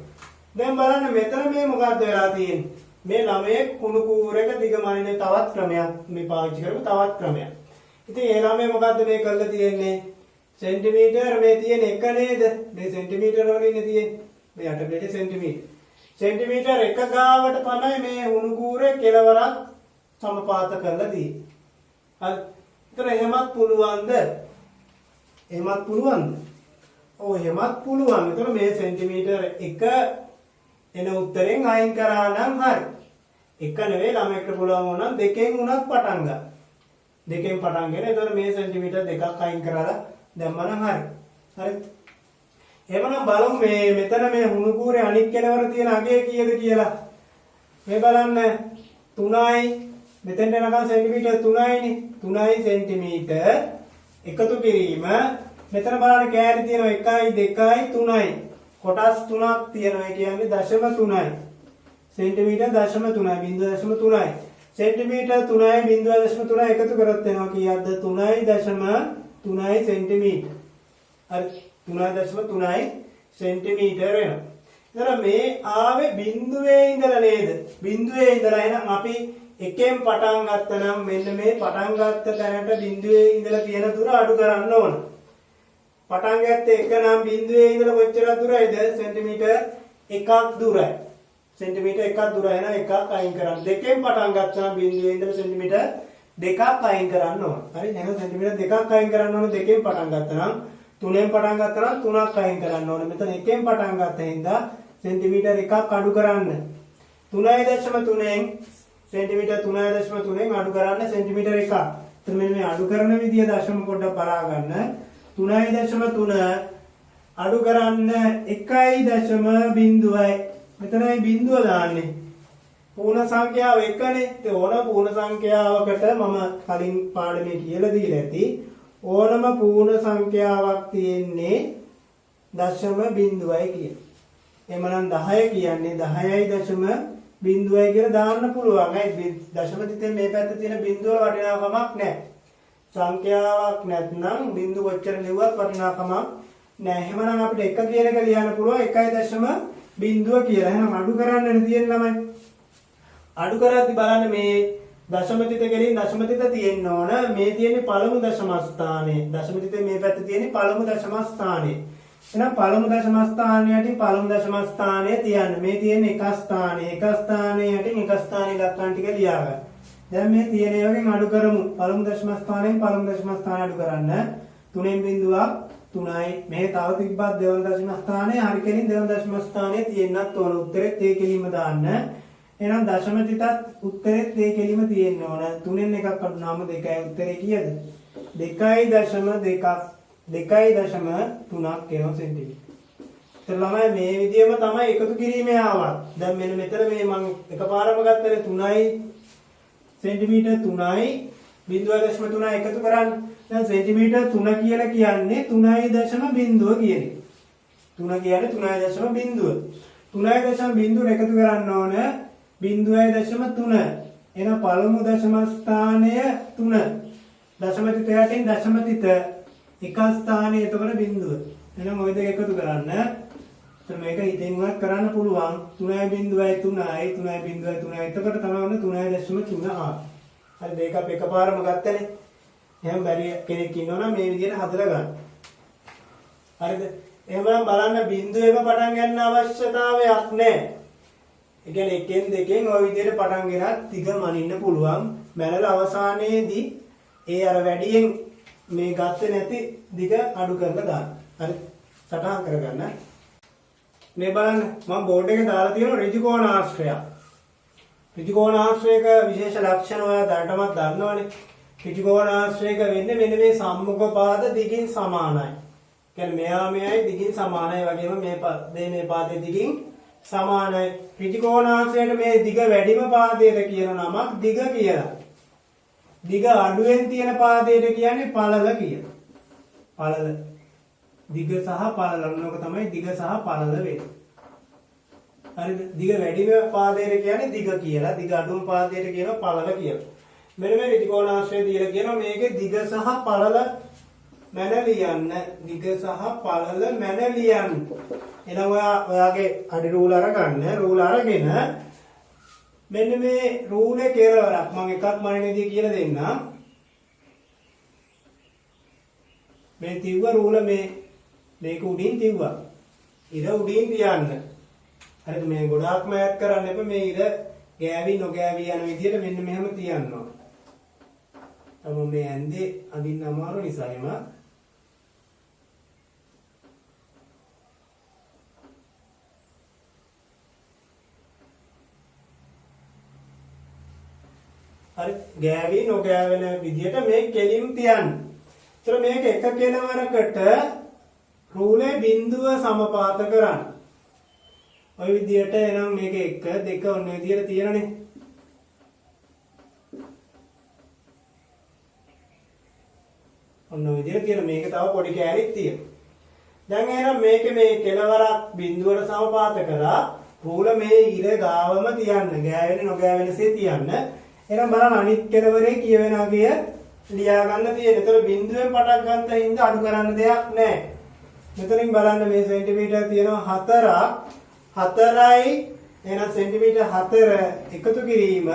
දැන් බලන්න මෙතන මේ මොකක්ද වෙලා තියෙන්නේ? මේ ළමයේ කුණු කූරේක දිග මනින තවත් ක්‍රමයක් මේ පාවිච්චි කරමු තවත් ක්‍රමයක්. ඉතින් ඒ ළමයේ මොකද්ද මේ කරලා තියෙන්නේ? සෙන්ටිමීටර් මේ තියෙන එක නේද? මේ සෙන්ටිමීටර වලින් තියෙන්නේ. මේ යට පිටේ සෙන්ටිමීටර. සෙන්ටිමීටර එක ගාවට තමයි මේ උණු කූරේ කෙලවරක් සමපාත කරලා තියෙන්නේ. හරි. ඒතර එහෙමත් පුළුවන්ද? එහෙමත් පුළුවන්ද? ඔව් එහෙමත් පුළුවන්. ඒතර මේ සෙන්ටිමීටර එක එන උත්තරෙන් අයින් කරා නම් හරි. එක නෙවෙයි ළමයට පුළුවන් වුණා දෙකෙන් උනත් පටන් ගන්න. දෙකෙන් පටන් ගෙන ඒතර මේ සෙන්ටිමීටර දෙකක් අයින් කරලා දැම්මනම් හරි. හරි. එහෙනම් බලමු මේ මෙතන මේ හුණු කූරේ අනිත් කෙලවර තියෙන අගය කීයද කියලා. මේ බලන්න 3යි මෙතෙන්ට යනකම් සෙන්ටිමීටර 3යිනේ. 3යි සෙන්ටිමීටර එකතු කිරීම මෙතන බලන්න කෑලි තියෙනවා 1යි 2යි 3යි. කොටස් 3ක් තියෙනවා කියන්නේ 0.3යි. සෙන්ටිමීටර 0.3යි 0.3යි. සෙන්ටිමීටර 3යි 0.3 එකතු කරත් වෙනවා කීයක්ද 3.3යි සෙන්ටිමීටර. හරි 3.3යි සෙන්ටිමීටර වෙනවා. එතන මේ ආවේ බිඳුවේ ඉඳලා නේද? බිඳුවේ ඉඳලා එහෙනම් අපි එකෙන් පටන් ගත්තනම් මෙන්න මේ පටන් ගත්ත තැනට බිඳුවේ ඉඳලා තියෙන දුර අඩු කරන්න ඕන. පටන් ගත්තේ එක නම් බිඳුවේ ඉඳලා කොච්චර දුරයිද? සෙන්ටිමීටර 1ක් දුරයි. සෙන්ටිමීටර 1ක් දුරයි එහෙනම් 1ක් අයින් කරන්න. දෙකෙන් පටන් ගත්තා නම් බිඳුවේ ඉඳලා සෙන්ටිමීටර 2ක් අයින් කරන්න ඕන. හරි එහෙනම් සෙන්ටිමීටර 2ක් අයින් කරන්න ඕන දෙකෙන් පටන් ගත්තා නම් 3ෙන් පටන් ගත්තා නම් 3ක් අයින් කරන්න ඕන. මෙතන 1ෙන් පටන් ගත්ත හින්දා සෙන්ටිමීටර 1ක් අඩු කරන්න. 3.3ෙන් සෙන්ටිමීටර 3.3ෙන් අඩු කරන්න සෙන්ටිමීටර 1ක්. එතන මේ අඩු කරන විදිය දශම පොඩ්ඩක් බලා ගන්න. 3.3 අඩු කරන්න 1.0යි. මෙතනයි බිඳුව දාන්නේ. පූර්ණ සංඛ්‍යාව 1නේ. ඒ ඕන පූර්ණ සංඛ්‍යාවකට මම කලින් පාඩමේ කියලා දීලා ඇති. ඕනම පූර්ණ සංඛ්‍යාවක් තියෙන්නේ දශම බිඳුවයි කියන. එමනම් 10 කියන්නේ 10.0යි කියලා දාන්න පුළුවන්. ඒ දශම තිතේ මේ පැත්තේ තියෙන බිඳුව වටිනාකමක් නැහැ. සංඛ්‍යාවක් නැත්නම් බිඳු කොච්චර ලිව්වත් වටිනාකමක් නැහැ. එහෙනම් අපිට එක කියන එක ලියන්න පුළුවන් 1.0 කියලා. එහෙනම් අඩු කරන්නනේ තියෙන ළමයි. අඩු කරද්දි බලන්න මේ දශම තිත ගෙලින් දශම තිත තියෙන්න ඕන. මේ තියෙන්නේ පළමු දශම ස්ථානයේ. දශම තිතේ මේ පැත්තේ තියෙන්නේ පළමු දශම ස්ථානයේ. එහෙනම් පළමු දශම ස්ථානයේ යටින් පළමු දශම ස්ථානය තියන්න. මේ තියෙන්නේ එක ස්ථානයේ. එක ස්ථානයේ යටින් එක ස්ථානයේ ලක්ෂණ ටික ලියා ගන්න. දැන් මේ තියෙන ඒවාගෙන් අඩු කරමු. පළමු දශම ස්ථානයෙන් පළමු දශම ස්ථානය අඩු කරන්න. 3න් බිඳුවක් 3යි. මේ තව තිබ්බත් දෙවන දශම ස්ථානයේ හරි කෙලින් දෙවන දශම ස්ථානයේ තියෙන්නත් ඕන. උත්තරෙත් ඒ කෙලින්ම දාන්න. එහෙනම් දශම තිතත් උත්තරෙත් ඒ කෙලින්ම තියෙන්න ඕන. 3න් එකක් අඩු නම් 2යි. උත්තරේ කීයද? 2.2ක් 2.3ක් එනවා සෙන්ටිමීටර. ඒතර ළමයි මේ විදියම තමයි එකතු කිරීමේ ආවත්. දැන් මෙන්න මෙතන මේ මම එකපාරම ගත්තනේ 3යි සෙන්ටිමීටර 3යි 0.3 එකතු කරන්න. දැන් සෙන්ටිමීටර 3 කියලා කියන්නේ 3.0 කියන්නේ. 3 කියන්නේ 3.0. 3.0 එකතු කරන්න ඕන 0.3. එහෙනම් පළමු දශම ස්ථානය 3. දශම තිත යටින් දශම තිත එක ස්ථානයේ එතකොට බිඳුව. එහෙනම් ওই දෙක එකතු කරන්න. එතන මේක ඉතින්වත් කරන්න පුළුවන්. 3.3යි 3.3යි. එතකොට තමයි ඔන්න 3.3 ආ. හරි මේක අපි එකපාරම ගත්තනේ. එහෙනම් බැරි කෙනෙක් ඉන්නවනම් මේ විදිහට හදලා ගන්න. හරිද? එහෙනම් බලන්න බිඳුවේම පටන් ගන්න අවශ්‍යතාවයක් නැහැ. ඒ කියන්නේ එකෙන් දෙකෙන් ওই විදිහට පටන් ගෙනත් දිග මනින්න පුළුවන්. මැනලා අවසානයේදී ඒ අර වැඩියෙන් මේ ගත්තේ නැති දිග අඩු කරලා දාන්න. හරි? සටහන් කරගන්න. මේ බලන්න මම බෝඩ් එකේ දාලා තියෙනවා ඍජු කෝණාශ්‍රය. ඍජු කෝණාශ්‍රයක විශේෂ ලක්ෂණ ඔයා දැනටමත් දන්නවනේ. ඍජු කෝණාශ්‍රයක වෙන්නේ මෙන්න මේ සම්මුඛ පාද දිගින් සමානයි. කියන්නේ මෙහා මෙහායි දිගින් සමානයි වගේම මේ පාදයේ දිගින් සමානයි. ඍජු කෝණාශ්‍රයට මේ දිග වැඩිම පාදයට කියන නමක් දිග කියලා. දිග අඩුවෙන් තියෙන පාදයට කියන්නේ පළල කියලා. පළල. දිග සහ පළල නෝක තමයි දිග සහ පළල වෙන්නේ. හරිද? දිග වැඩිම පාදයට කියන්නේ දිග කියලා. දිග අඩුම පාදයට කියනවා පළල කියලා. මෙන්න මේ ඍජු කෝණාශ්‍රය දීලා කියනවා මේකේ දිග සහ පළල මැන ලියන්න. දිග සහ පළල මැන ලියන්න. එහෙනම් ඔයාගේ අඩි රූල අරගන්න. රූල අරගෙන මෙන්න මේ රූලේ කෙලවරක් මම එකක් මනිනදී කියලා දෙන්නම්. මේ තිව්ව රූල මේක උඩින් තිව්වා. ඉර උඩින් තියන්න. හරිද? මේ ගොඩාක්ම ඈත් කරන්න එපා. මේ ඉර ගෑවි නොගෑවි යන විදිහට මෙන්න මෙහෙම තියන්න ඕන. තම මේ ඇන්දේ අඳින්න අමාරු නිසා එම හරි ගෑවි නොගෑවෙන විදිහට මේ කෙලින් තියන්න. ඒතර මේක එක කෙලවරකට රූලේ බිඳුව සමපාත කරන්න. ඔය විදිහට එනම් මේක 1 2 ඔන්න විදිහට තියෙනනේ. ඔන්න විදිහට තියෙන මේක තව පොඩි කෑලික් තියෙනවා. දැන් එහෙනම් මේකේ මේ කෙලවරක් බිඳුවට සමපාත කරලා රූල මේ ඉර ගාවම තියන්න. ගෑවෙන්නේ නොගෑවෙනසේ තියන්න. එහෙනම් බලන්න අනිත් කෙලවරේ කියවෙනා කිය ලියා ගන්න තියෙන. ඒතර බිඳුවෙන් පටන් ගන්න හින්දා අඩු කරන්න දෙයක් නැහැ. මෙතනින් බලන්න මේ සෙන්ටිමීටර් තියෙනවා 4යි එහෙනම් සෙන්ටිමීටර් 4 එකතු කිරීම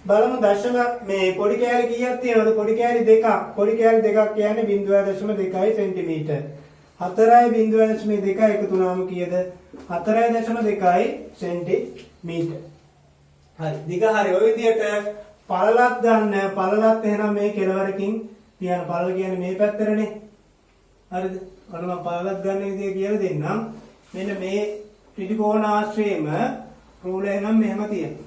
බලමු දශම මේ පොඩි කෑලි කීයක් තියෙනවද? පොඩි කෑලි දෙකක්. පොඩි කෑලි දෙකක් කියන්නේ 0.2 සෙන්ටිමීටර්. 4යි 0.2 එකතු වුණාම කීයද? 4.2 සෙන්ටිමීටර්. හරි. දිග හරි. ඔය විදිහට පළලක් ගන්න. පළලත් එහෙනම් මේ කෙලවරකින් තියන පළල කියන්නේ මේ පැත්තරනේ. හරිද? අර මම පළලක් ගන්න විදිය කියලා දෙන්නම්. මෙන්න මේ ත්‍රිකෝණ ආශ්‍රයේම රූල එහෙනම් මෙහෙම තියෙනවා.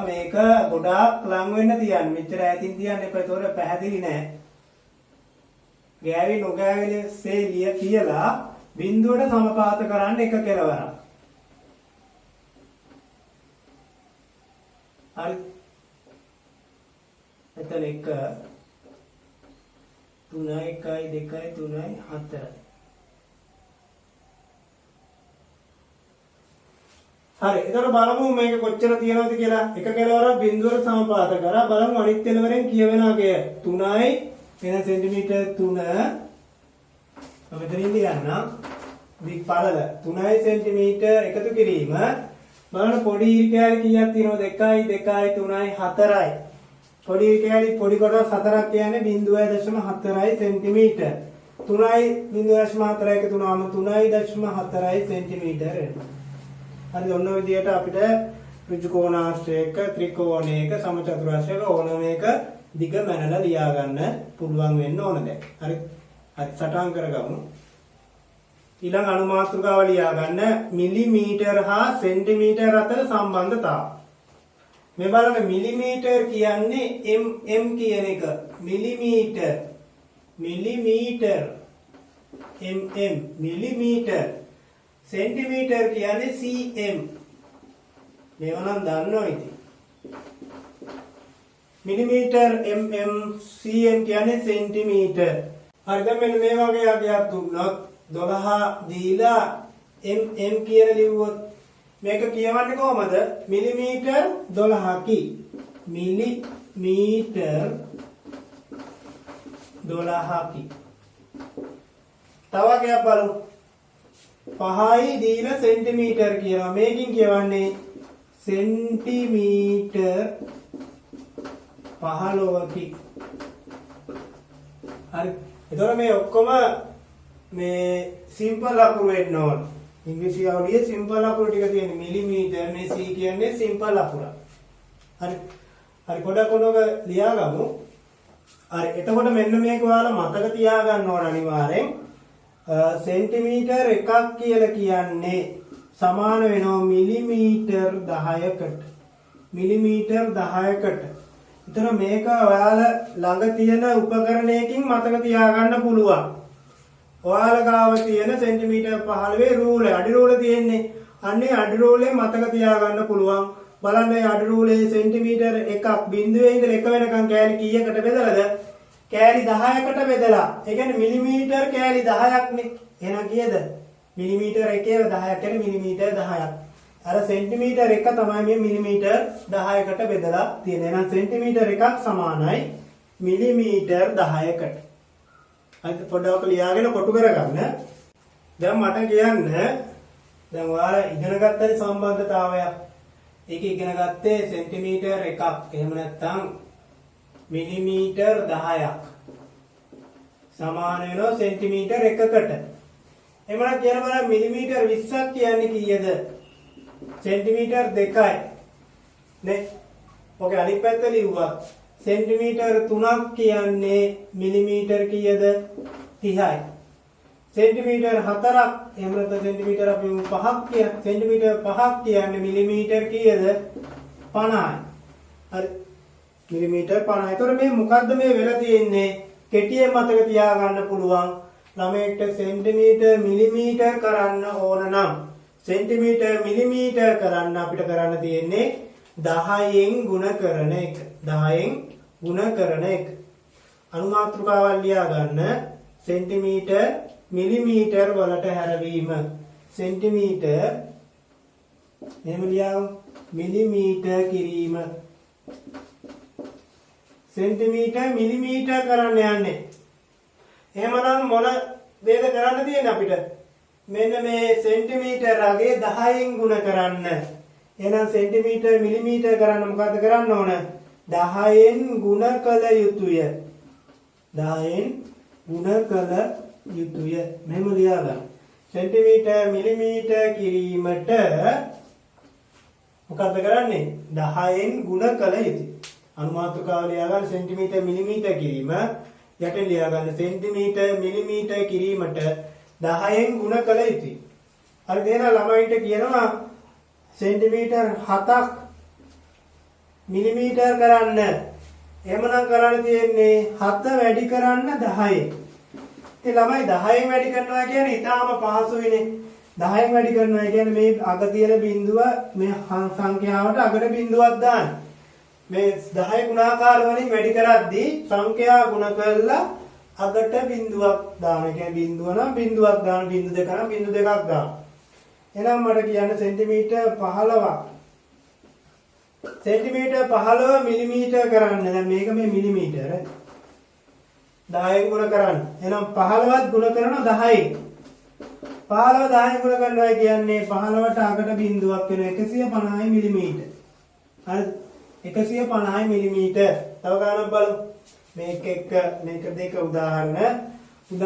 මේක ගොඩාක් ලඟ වෙන්න තියන්න. මෙච්චර ඈතින් තියන්න එපා. ඒතොර පැහැදිලි නෑ. ගෑවි නොගෑවිලේ සේලිය කියලා බිඳුවට සමපාත කරන්න එක කෙලවරක්. හරි. එතන 1 3යි 1යි 2යි 3යි 4යි. හරි. එතකොට බලමු මේක කොච්චර තියෙනවද කියලා. එක කෙලවරක් බිඳුවට සමපාත කරා බලමු අනිත් කෙලවරෙන් කියවෙනා කිය. 3යි වෙන සෙන්ටිමීටර් 3 මෙතනින් ලියන්න. දිග පළල 3යි සෙන්ටිමීටර් එකතු කිරීම බලන්න පොඩි ඉරි කෑලි කීයක් තියෙනවද? 1යි 2යි 3යි 4යි. පොඩි ඉරි කෑලි පොඩි කොටස් 4ක් කියන්නේ 0.4යි සෙන්ටිමීටර්. 3යි 0.4 එකතු වුණාම 3.4යි සෙන්ටිමීටර් එනවා. හරි ඔන්න ඔය විදිහට අපිට ත්‍රිකෝණාශ්‍රයක ත්‍රිකෝණයක සමචතුරාශ්‍රයක ඕනම එක දිග මැනලා ලියා ගන්න පුළුවන් වෙන්න ඕන දැන්. හරි. හරි සටහන් කරගමු. ඊළඟ අනුමාත්‍රිකාව ලියා ගන්න මිලිමීටර් හා සෙන්ටිමීටර් අතර සම්බන්ධතාව. මේ බලන්න මිලිමීටර් කියන්නේ mm කියන එක. මිලිමීටර් mm මිලිමීටර් සෙන්ටිමීටර් කියන්නේ cm. මේවා නම් දන්නවා ඉතින්. මිලිමීටර් mm cm කියන්නේ සෙන්ටිමීටර්. හරි දැන් මෙන්න මේ වගේ අගයක් දුන්නොත් 12 දීලා mm කියන ලිව්වොත් මේක කියවන්නේ කොහමද? මිලිමීටර් 12කි. මිලිමීටර් 12කි. තව අගයක් බලමු. 5යි දීලා සෙන්ටිමීටර් කියනවා. මේකින් කියවන්නේ සෙන්ටිමීටර් 15කි. හරි. එතකොට මේ ඔක්කොම මේ සිම්පල් අකුරු වෙන්න ඕන. ඉංග්‍රීසි අවුලියේ සිම්පල් අකුරු ටික තියෙන මිලිමීටර් මේ c කියන්නේ සිම්පල් අකුර. හරි. හරි පොඩක් ඔනක ලියාගමු. හරි. එතකොට මෙන්න මේක ඔයාලා මතක තියාගන්න ඕන අනිවාර්යෙන්. සෙන්ටිමීටර් එකක් කියලා කියන්නේ සමාන වෙනවා මිලිමීටර් 10කට. මිලිමීටර් 10කට. එතන මේක ඔයාලා ළඟ තියෙන උපකරණයකින් මතක තියාගන්න පුළුවන්. ඔයාලා ගාව තියෙන සෙන්ටිමීටර් 15 රූල අඩි රූල තියෙන්නේ. අන්නේ අඩි රූලේ මතක තියාගන්න පුළුවන්. බලන්න මේ අඩි රූලේ සෙන්ටිමීටර් එකක් බිඳුවේ ඉඳලා 1 වෙනකන් කෑලි කීයකට බෙදලාද? කෑලි 10කට බෙදලා. ඒ කියන්නේ මිලිමීටර් කෑලි 10ක් නේ. එහෙනම් කීයද? මිලිමීටර් එකේ 10ක් කියන්නේ මිලිමීටර් 10ක්. අර සෙන්ටිමීටර් එක තමයි මේ මිලිමීටර් 10කට බෙදලා තියෙන්නේ. එහෙනම් සෙන්ටිමීටර් එකක් සමානයි මිලිමීටර් 10කට. හරි පොඩ්ඩක් ලියාගෙන කොටු කරගන්න. දැන් මට කියන්න දැන් ඔයාලා ඉගෙන ගත්තනේ සම්බන්ධතාවයක්. ඒක ඉගෙන ගත්තේ සෙන්ටිමීටර් එකක්. එහෙම නැත්නම් මිලිමීටර් 10ක් සමාන වෙනවා සෙන්ටිමීටර් එකකට. එහෙමනම් කියන බලන්න මිලිමීටර් 20ක් කියන්නේ කීයද? සෙන්ටිමීටර් 2යි. නේ? ඔකේ අනිත් පැත්ත ලිව්වා. සෙන්ටිමීටර් 3ක් කියන්නේ මිලිමීටර් කීයද? 30යි. සෙන්ටිමීටර් 4ක් එහෙම නැත්නම් සෙන්ටිමීටර් අපි 5ක් කියන සෙන්ටිමීටර් 5ක් කියන්නේ මිලිමීටර් කීයද? 50යි. හරි. මිලිමීටර් 50යි. ඒතකොට මේ මොකද්ද මේ වෙලා තියෙන්නේ? කෙටියෙන් මතක තියාගන්න පුළුවන්. ළමයට සෙන්ටිමීටර් මිලිමීටර් කරන්න ඕන නම් සෙන්ටිමීටර් මිලිමීටර් කරන්න අපිට කරන්න තියෙන්නේ 10න් ගුණ කරන එක. 10න් ගුණ කරන එක. අනුමාත්‍රිකාවල් ලියා ගන්න. සෙන්ටිමීටර් මිලිමීටර් වලට හැරවීම. සෙන්ටිමීටර් මෙහෙම ලියාගමු. මිලිමීටර් කිරීම. සෙන්ටිමීටර් මිලිමීටර් කරන්න යන්නේ. එහෙමනම් මොන වේද කරන්න තියෙන්නේ අපිට? මෙන්න මේ සෙන්ටිමීටර් අගේ 10න් ගුණ කරන්න. එහෙනම් සෙන්ටිමීටර් මිලිමීටර් කරන්න මොකද කරන්න ඕන? 10න් ගුණ කළ යුතුය. 10න් ගුණ කළ යුතුය. මෙහෙම ලියා ගන්න. සෙන්ටිමීටර් මිලිමීටර් කිරීමට මොකද කරන්නේ? 10න් ගුණ කළ යුතුය. අනුමාත්‍රිකාව ලියා ගන්න. සෙන්ටිමීටර් මිලිමීටර් කිරීම යටින් ලියා ගන්න. සෙන්ටිමීටර් මිලිමීටර් කිරීමට 10න් ගුණ කළ යුතුයි. හරි දේන ළමයින්ට කියනවා සෙන්ටිමීටර් 7ක් මිලිමීටර් කරන්න. එහෙමනම් කරන්න තියෙන්නේ 7 වැඩි කරන්න 10. ඒ ළමයි 10න් වැඩි කරනවා කියන්නේ ඊටාම පහසුයිනේ. 10න් වැඩි කරනවා කියන්නේ මේ අග තියෙන බිඳුව මේ සංඛ්‍යාවට අගට බිඳුවක් දාන්න. මේ 10 ගුණාකාර වලින් වැඩි කරද්දී සංඛ්‍යා ගුණ කරලා අගට බිඳුවක් දාන. ඒ කියන්නේ බිඳුව නම් බිඳුවක් දාන, බිඳු දෙක නම් බිඳු දෙකක් දාන. එහෙනම් මට කියන්න සෙන්ටිමීටර් 15ක්. සෙන්ටිමීටර් 15 මිලිමීටර් කරන්න. දැන් මේක මේ මිලිමීටර 10න් ගුණ කරන්න. එහෙනම් 15ත් ගුණ කරනවා 10න්. 15 10න් ගුණ කරනවා කියන්නේ 15ට අගට බිඳුවක් වෙන 150 මිලිමීටර. හරිද? 150 මිලිමීටර. තව ගණනක් බලමු. මේක එක මේක දෙක උදාහරණ 3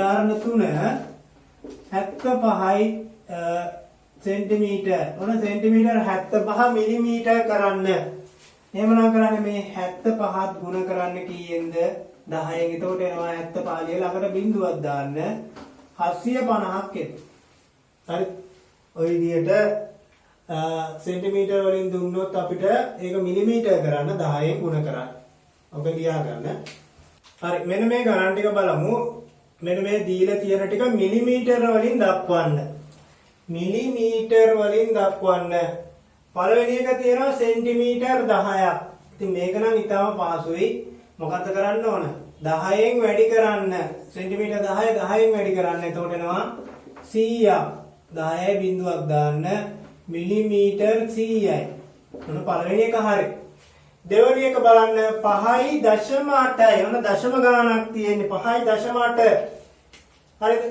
75යි සෙන්ටිමීටර. ඔන්න සෙන්ටිමීටර 75 මිලිමීටර කරන්න. එහෙමනම් කරන්නේ මේ 75ත් ගුණ කරන්න කීයෙන්ද? 10න්. එතකොට එනවා 75 ලියලා ළඟට බිඳුවක් දාන්න 750ක් එන. හරි. ඔය විදිහට සෙන්ටිමීටර වලින් දුන්නොත් අපිට ඒක මිලිමීටර කරන්න 10න් ගුණ කරන්න. ඔක ලියා ගන්න. හරි මෙන්න මේ ගණන් ටික බලමු. මෙන්න මේ දීලා තියෙන ටික මිලිමීටර වලින් දක්වන්න. මිලිමීටර වලින් දක්වන්න. පළවෙනි එක තියෙනවා සෙන්ටිමීටර 10ක්. ඉතින් මේක නම් ඊටම පහසුයි. මොකද්ද කරන්න ඕන? 10න් වැඩි කරන්න. සෙන්ටිමීටර 10 10න් වැඩි කරන්න. එතකොට එනවා 100ක්. 10යි බිඳුවක් දාන්න මිලිමීටර 100යි. මොන පළවෙනි එක හරි. දෙවෙනි එක බලන්න 5.8යි. ඔන්න දශම ගණනක් තියෙන්නේ 5.8. හරිද?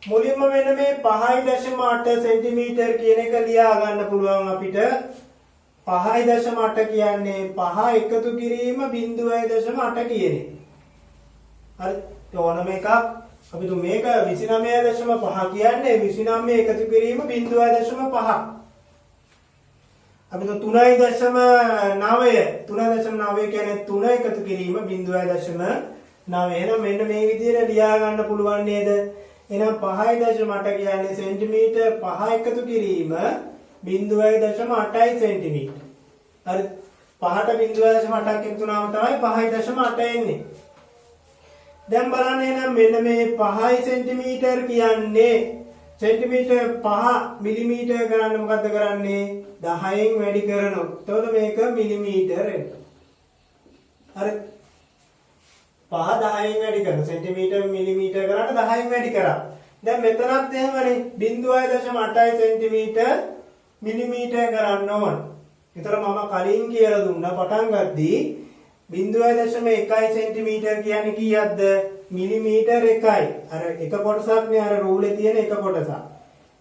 මුලින්ම මෙන්න මේ 5.8 සෙන්ටිමීටර කියන එක ලියා ගන්න පුළුවන් අපිට. 5.8 කියන්නේ 5 එකතු කිරීම 0.8 කියන එක. හරි? ඕනම එකක් අපි තු මේක 29.5 කියන්නේ 29 එකතු කිරීම 0.5. අපි 3.9 කියන්නේ 3 එකතු කිරීම 0.9. එහෙනම් මෙන්න මේ විදිහට ලියා ගන්න පුළුවන් නේද? එහෙනම් 5.8 කියන්නේ සෙන්ටිමීටර 5 එකතු කිරීම 0.8යි සෙන්ටිමීටර. හරි 5ට 0.8ක් එකතු වුණාම තමයි 5.8 එන්නේ. දැන් බලන්න එහෙනම් මෙන්න මේ 5 සෙන්ටිමීටර කියන්නේ සෙන්ටිමීටර 5 මිලිමීටර කරන්න මොකද්ද කරන්නේ? 10න් වැඩි කරනවා. එතකොට මේක මිලිමීටර එනවා. හරි 5 10න් වැඩි කරනවා. සෙන්ටිමීටර මිලිමීටර කරන්න 10න් වැඩි කරා. දැන් මෙතනත් එහෙමනේ 0.8යි සෙන්ටිමීටර මිලිමීටර් කරන්න ඕන. ඒතර මම කලින් කියලා දුන්නා පටන් ගද්දී 0.1 සෙන්ටිමීටර් කියන්නේ කීයක්ද? මිලිමීටර් 1යි. අර එක කොටසක්නේ අර රූලේ තියෙන එක කොටසක්.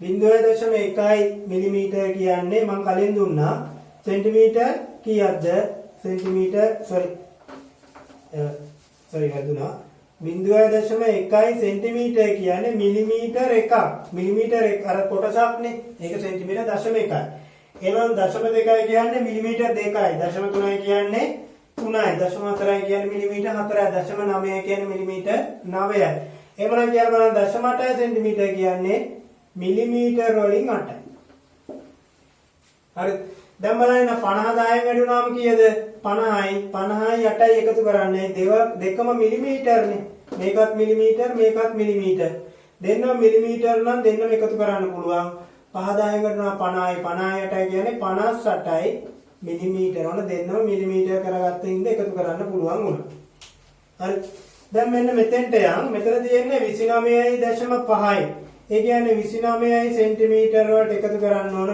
0.1 මිලිමීටර් කියන්නේ මම කලින් දුන්නා සෙන්ටිමීටර් කීයක්ද? සෙන්ටිමීටර් හදුනා 0.1 සෙන්ටිමීටර් කියන්නේ මිලිමීටර් 1ක්. මිලිමීටර් 1 අර කොටසක්නේ. ඒක සෙන්ටිමීටර් 0.1යි. එහෙනම් 0.2 කියන්නේ මිලිමීටර් 2යි. 0.3 කියන්නේ 3යි. 0.4 කියන්නේ මිලිමීටර් 4යි. 0.9 කියන්නේ මිලිමීටර් 9යි. එහෙමනම් කියලා බලන්න 0.8 සෙන්ටිමීටර් කියන්නේ මිලිමීටර් වලින් 8යි. හරි. දැන් බලන්න 50 10 වැඩි වුණාම කීයද? 50යි 8යි එකතු කරන්නේ දෙකම මිලිමීටර්නේ. මේකත් මිලිමීටර් මේකත් මිලිමීටර්. දෙන්නම මිලිමීටර් නම් දෙන්නම එකතු කරන්න පුළුවන්. 5 10 කරනවා 50යි 8යි කියන්නේ 58යි මිලිමීටර. වල දෙන්නම මිලිමීටර් කරගත්ත ඉඳ එකතු කරන්න පුළුවන් වුණා. හරි. දැන් මෙන්න මෙතෙන්ට යන්. මෙතන තියෙන්නේ 29.5යි. ඒ කියන්නේ 29යි සෙන්ටිමීටර් වලට එකතු කරන්න ඕන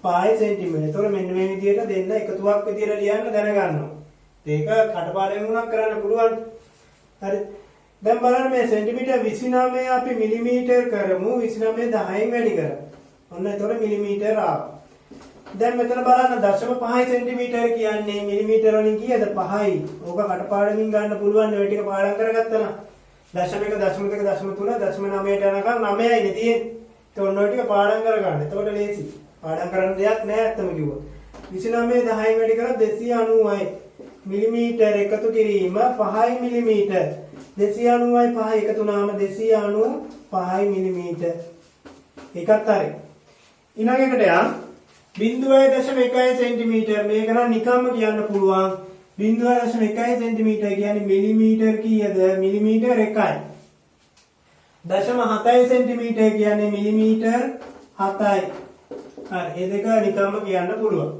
0.5 සෙන්ටිමීටර්. ඒතකොට මෙන්න මේ විදිහට දෙන්න එකතුවක් විදිහට ලියන්න දැනගන්නවා. ඒක කටපාඩම් වුණා කරන්න පුළුවන්. හරි. දැන් බලන්න මේ සෙන්ටිමීටර් 29 අපි මිලිමීටර් කරමු 29 10න් වැඩි කරමු. ඔන්න ඒතකොට මිලිමීටර් ආවා. දැන් මෙතන බලන්න 0.5 සෙන්ටිමීටර් කියන්නේ මිලිමීටර වලින් කීයද? 5යි. ඕක කටපාඩමින් ගන්න පුළුවන් ඔය ටික පාඩම් කරගත්තා නම්. 0.1 0.2 0.3 0.9ට යනකම් 9යිනේ තියෙන්නේ. ඒක ඔන්න ඔය ටික පාඩම් කරගන්න. එතකොට ලේසි. පාඩම් කරන්න දෙයක් නෑ අත්තම කිව්වා. 29 10න් වැඩි කරා 290යි. මිලිමීටර එකතු කිරීම 5යි මිලිමීටර. 290යි 5යි එකතු වුණාම 295යි මිලිමීටර. ඒකත් හරි. ඊළඟ එකට යන්න 0.1 සෙන්ටිමීටර් මේක නම් නිකම්ම කියන්න පුළුවන් 0.1 සෙන්ටිමීටර් කියන්නේ මිලිමීටර් කීයද? මිලිමීටර් 1යි. 0.7 සෙන්ටිමීටර් කියන්නේ මිලිමීටර් 7යි. හරි ඒ දෙක නිකම්ම කියන්න පුළුවන්.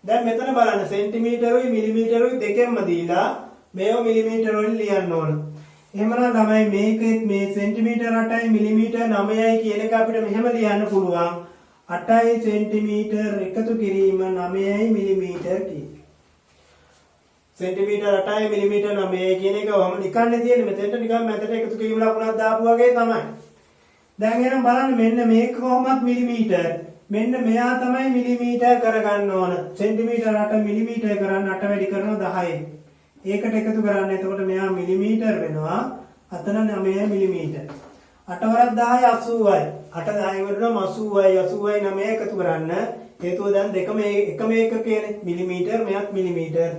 දැන් මෙතන බලන්න සෙන්ටිමීටරුයි මිලිමීටරුයි දෙකෙන්ම දීලා මේව මිලිමීටර වලින් ලියන්න ඕන. එහෙමනම් තමයි මේකෙත් මේ සෙන්ටිමීටර 8යි මිලිමීටර 9යි කියන එක අපිට මෙහෙම ලියන්න පුළුවන්. 8යි සෙන්ටිමීටර් එකතු කිරීම 9යි මිලිමීටර් කියන. සෙන්ටිමීටර 8යි මිලිමීටර 9යි කියන එක වම නිකන්නේ තියෙන්නේ මෙතෙන්ට නිකන් මැදට එකතු කිරීම ලකුණක් දාපු වගේ තමයි. දැන් එහෙනම් බලන්න මෙන්න මේක කොහොමත් මිලිමීටර්. මෙන්න මෙයා තමයි මිලිමීටර් කරගන්න ඕන. සෙන්ටිමීටර 8 මිලිමීටර් කරන්න 8 වැඩි කරනවා 10යි. ඒකට එකතු කරන්න. එතකොට මෙයා මිලිමීටර් වෙනවා. අතන 9 මිලිමීටර්. 8 වරක් 10 80යි. 8 10 වරනම් 80යි 80යි 9 එකතු කරන්න. හේතුව දැන් දෙකම එකම එකකේනේ. Millimetre මෙයත් millimetre.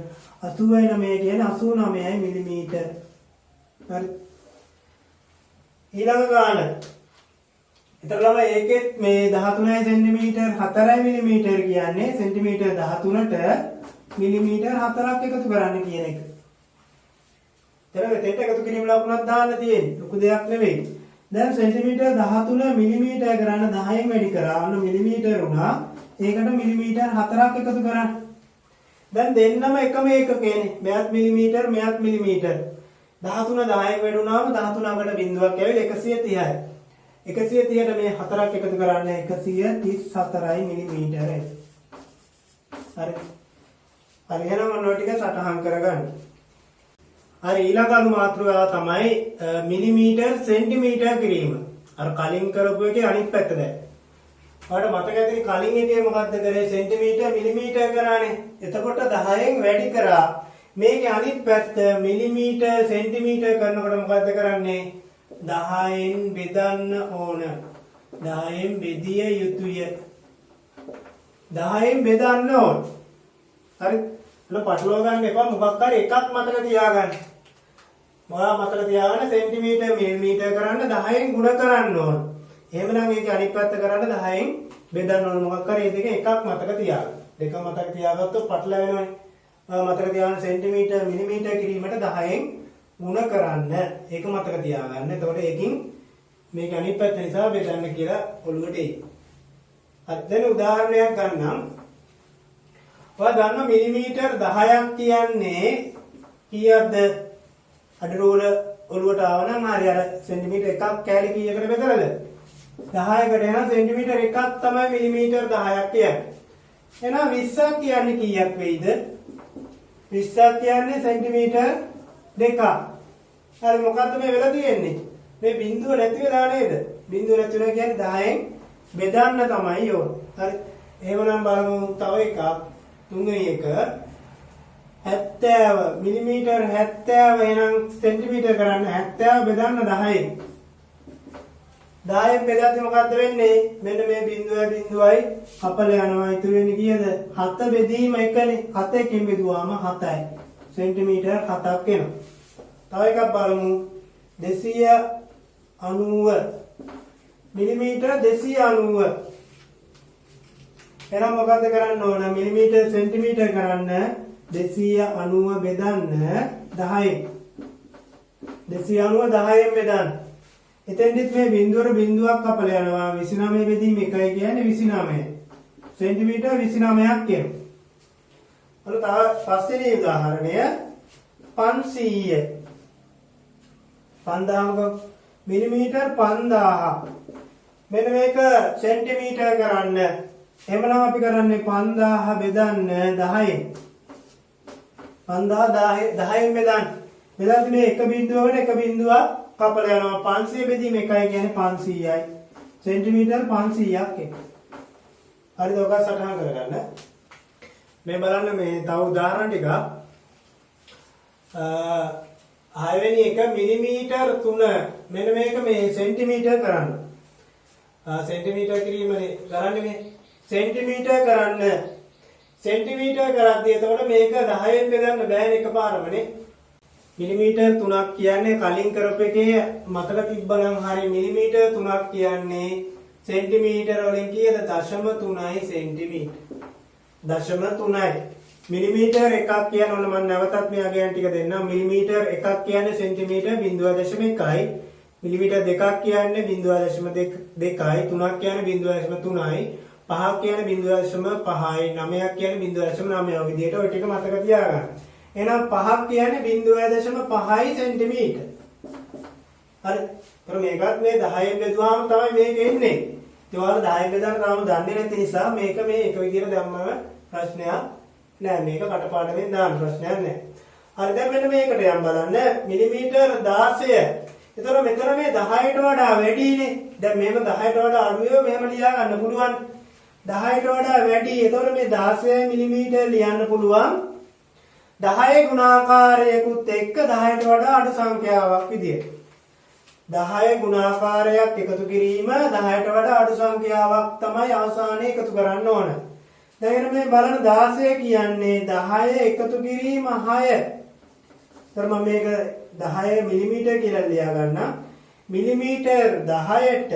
80යි 9 කියන්නේ 89යි මිලිමීටර්. හරි. ඊළඟ ගාන. එතකොට ඒකෙත් මේ 13 සෙන්ටිමීටර් 4 මිලිමීටර් කියන්නේ සෙන්ටිමීටර් 13ට මිලිමීටර් 4ක් එකතු කරන්න කියන එක. එතන මෙතෙන්ට එකතු කිරීම ලකුණක් දාන්න තියෙන්නේ. ලොකු දෙයක් නෙවෙයි. දැන් සෙන්ටිමීටර් 13 මිලිමීටර් කරන්න 10න් වැඩි කරා. අන්න මිලිමීටර් වුණා. ඒකට මිලිමීටර් 4ක් එකතු කරන්න. දැන් දෙන්නම එකම ඒකකේනේ. මෙයත් මිලිමීටර් මෙයත් මිලිමීටර්. 13 10න් වැඩි වුණාම 13 අකට බිඳුවක් ඇවිල්ලා 130යි. 130ට මේ 4ක් එකතු කරන්න 134යි මිලිමීටර. හරි. හරි එහෙනම් ඔන්න ඔය ටික සටහන් කරගන්න. හරි ඊළඟ අනු මාතෘකාව තමයි මිලිමීටර් සෙන්ටිමීටර් කිරීම. අර කලින් කරපු එකේ අනිත් පැත්ත දැන්. ඔයාලට මතක ඇති කලින් එකේ මොකද්ද කරේ? සෙන්ටිමීටර් මිලිමීටර් කරානේ. එතකොට 10න් වැඩි කරා. මේකේ අනිත් පැත්ත මිලිමීටර් සෙන්ටිමීටර් කරනකොට මොකද්ද කරන්නේ? 10න් බෙදන්න ඕන. 10න් බෙදිය යුතුය. 10න් බෙදන්න ඕන. හරි. ඔන්න පටලවා ගන්න එපා. මොකක් හරි එකක් මතක තියාගන්න. මොනවා මතක තියාගන්න සෙන්ටිමීටර් මිලිමීටර් කරන්න 10න් ගුණ කරන්න ඕන. එහෙමනම් ඒක අනිත් පැත්ත කරන්න 10න් බෙදන්න ඕන. මොකක් හරි මේ දෙක එකක් මතක තියාගන්න. දෙක මතක තියාගත්තොත් පටලවෙනවනේ. මතක තියාගන්න සෙන්ටිමීටර් මිලිමීටර් කිරීමට 10න් ගුණ කරන්න. ඒක මතක තියාගන්න. එතකොට ඒකින් මේක අනිත් පැත්ත නිසා බෙදන්න කියලා ඔළුවට එයි. හරි දැන් උදාහරණයක් ගන්නම්. ඔයා දන්න මිලිමීටර් 10ක් කියන්නේ කීයක්ද? අඩ රෝල ඔළුවට ආව නම් හරි අර සෙන්ටිමීටර් එකක් කෑලි කීයකට බෙදලාද? 10කට එහෙනම් සෙන්ටිමීටර් එකක් තමයි මිලිමීටර් 10ක් කියන්නේ. එහෙනම් 20ක් කියන්නේ කීයක් වෙයිද? 20ක් කියන්නේ සෙන්ටිමීටර් දෙකක්. හරි මොකද්ද මේ වෙලා තියෙන්නේ? මේ බිඳුව නැති වෙලා නේද? බිඳුව නැති වෙනවා කියන්නේ 10න් බෙදන්න තමයි ඕන. හරි. එහෙමනම් බලමු තව එකක්. තුන්වෙනි එක 70 මිලිමීටර් 70 එහෙනම් සෙන්ටිමීටර් කරන්න 70 බෙදන්න 10න්. 10න් බෙදද්දි මොකද්ද වෙන්නේ? මෙන්න මේ බිඳුවයි කපල යනවා. ඉතුරු වෙන්නේ කීයද? 7 බෙදීම එකනේ. 7කින් බෙදුවාම 7යි. සෙන්ටිමීටර් 7ක් එනවා. තව එකක් බලමු. 290 මිලිමීටර් 290. එහෙනම් මොකද්ද කරන්න ඕන? මිලිමීටර් සෙන්ටිමීටර් කරන්න 290 බෙදන්න 10න්. 290 10න් බෙදන්න. එතෙන්දිත් මේ බිඳුවර බිඳුවක් කපල යනවා. 29 බෙදීම 1යි කියන්නේ 29. සෙන්ටිමීටර් 29ක් කියනවා. අර තව පස්වෙනි උදාහරණය 500 5000 මිලිමීටර් 5000. මෙන්න මේක සෙන්ටිමීටර් කරන්න. එහෙමනම් අපි කරන්නේ 5000 බෙදන්න 10න්. 5000 10න් බෙදන්න. බෙදද්දි මේ එක බිඳුවකට එක බිඳුවක් කපල යනවා. 500 බෙදීම 1යි කියන්නේ 500යි. සෙන්ටිමීටර් 500ක් එක. හරිද? ඔක සටහන් කරගන්න. මේ බලන්න මේ තව උදාහරණ ටිකක්. 6 වෙනි එක මිලිමීටර් 3. මෙන්න මේක මේ සෙන්ටිමීටර් කරන්න. සෙන්ටිමීටර් කිරීමනේ කරන්නේ මේ. සෙන්ටිමීටර් කරන්න. සෙන්ටිමීටර් කරද්දී එතකොට මේක 10න් බෙදන්න බෑනේ එකපාරමනේ. මිලිමීටර් 3ක් කියන්නේ කලින් කරපු එකේ මතක තිබ්බනම් හරි මිලිමීටර් 3ක් කියන්නේ සෙන්ටිමීටර වලින් කීයද? 0.3යි සෙන්ටිමීටර. 0.3යි. මිලිමීටර් එකක් කියන්නේ ඔන්න මම නැවතත් මේ අගයන් ටික දෙන්නම්. මිලිමීටර් එකක් කියන්නේ සෙන්ටිමීටර 0.1යි. මිලිමීටර් දෙකක් කියන්නේ 0.2යි. 3ක් කියන්නේ 0.3යි. 5ක් කියන්නේ 0.5යි. 9ක් කියන්නේ 0.9යි. ඔය විදිහට ඔය ටික මතක තියාගන්න. එහෙනම් 5ක් කියන්නේ 0.5යි සෙන්ටිමීටර. හරි. ඒතර මේකත් මේ 10න් බෙදුවාම තමයි මේක එන්නේ. ඒ වල 10න් බෙදන්න තාම දන්නේ නැති නිසා මේක මේ එක විදිහට දැම්මම ප්‍රශ්නයක් නෑ. මේක කටපාඩමෙන් දාන්න ප්‍රශ්නයක් නෑ. හරි දැන් මෙන්න මේකට යම් බලන්න මිලිමීටර් 16. ඒතර මෙතන මේ 10ට වඩා වැඩිනේ. දැන් මේක 10ට වඩා අඩුවේ මෙහෙම ලියා ගන්න පුළුවන්. 10ට වඩා වැඩි. ඒතර මේ 16 මිලිමීටර් ලියන්න පුළුවන්. 10 ගුණාකාරයකුත් එක්ක 10ට වඩා අඩු සංඛ්‍යාවක් විදියට. 10 ගුණාකාරයක් එකතු කිරීම 10ට වඩා අඩු සංඛ්‍යාවක් තමයි අවසානයේ එකතු කරන්න ඕන. දැන් මේ බලන්න 16 කියන්නේ 10 එකතු කිරීම 6. ඒතර මම මේක 10 මිලිමීටර් කියලා ලියා ගන්නම්. මිලිමීටර් 10ට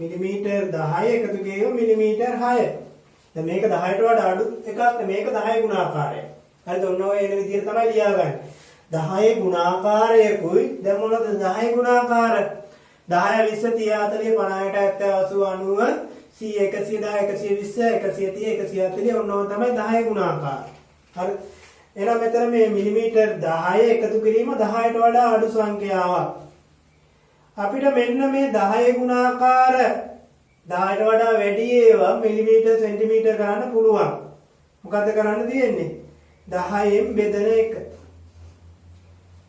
මිලිමීටර් 10 එකතු කිරීම මිලිමීටර් 6. දැන් මේක 10ට වඩා අඩු එකක්. මේක 10 ගුණාකාරයක්. හරිද? ඔන්න ඔය එන විදිහට තමයි ලියාගන්නේ. 10 ගුණාකාරයකුයි දැන් මොනවද 10 ගුණාකාර 10 20 30 40 50 60 70 80 100 110 120 130 140 ඔන්න ඔය තමයි 10 ගුණාකාර. හරි. එහෙනම් මෙතන මේ මිලිමීටර් 10 එකතු කිරීම 10ට වඩා අඩු සංඛ්‍යාවක්. අපිට මෙන්න මේ 10 ගුණාකාර 10ට වඩා වැඩි ඒවා මිලිමීටර් සෙන්ටිමීටර් ගන්න පුළුවන්. මොකද්ද කරන්න තියෙන්නේ? 10න් බෙදන එක.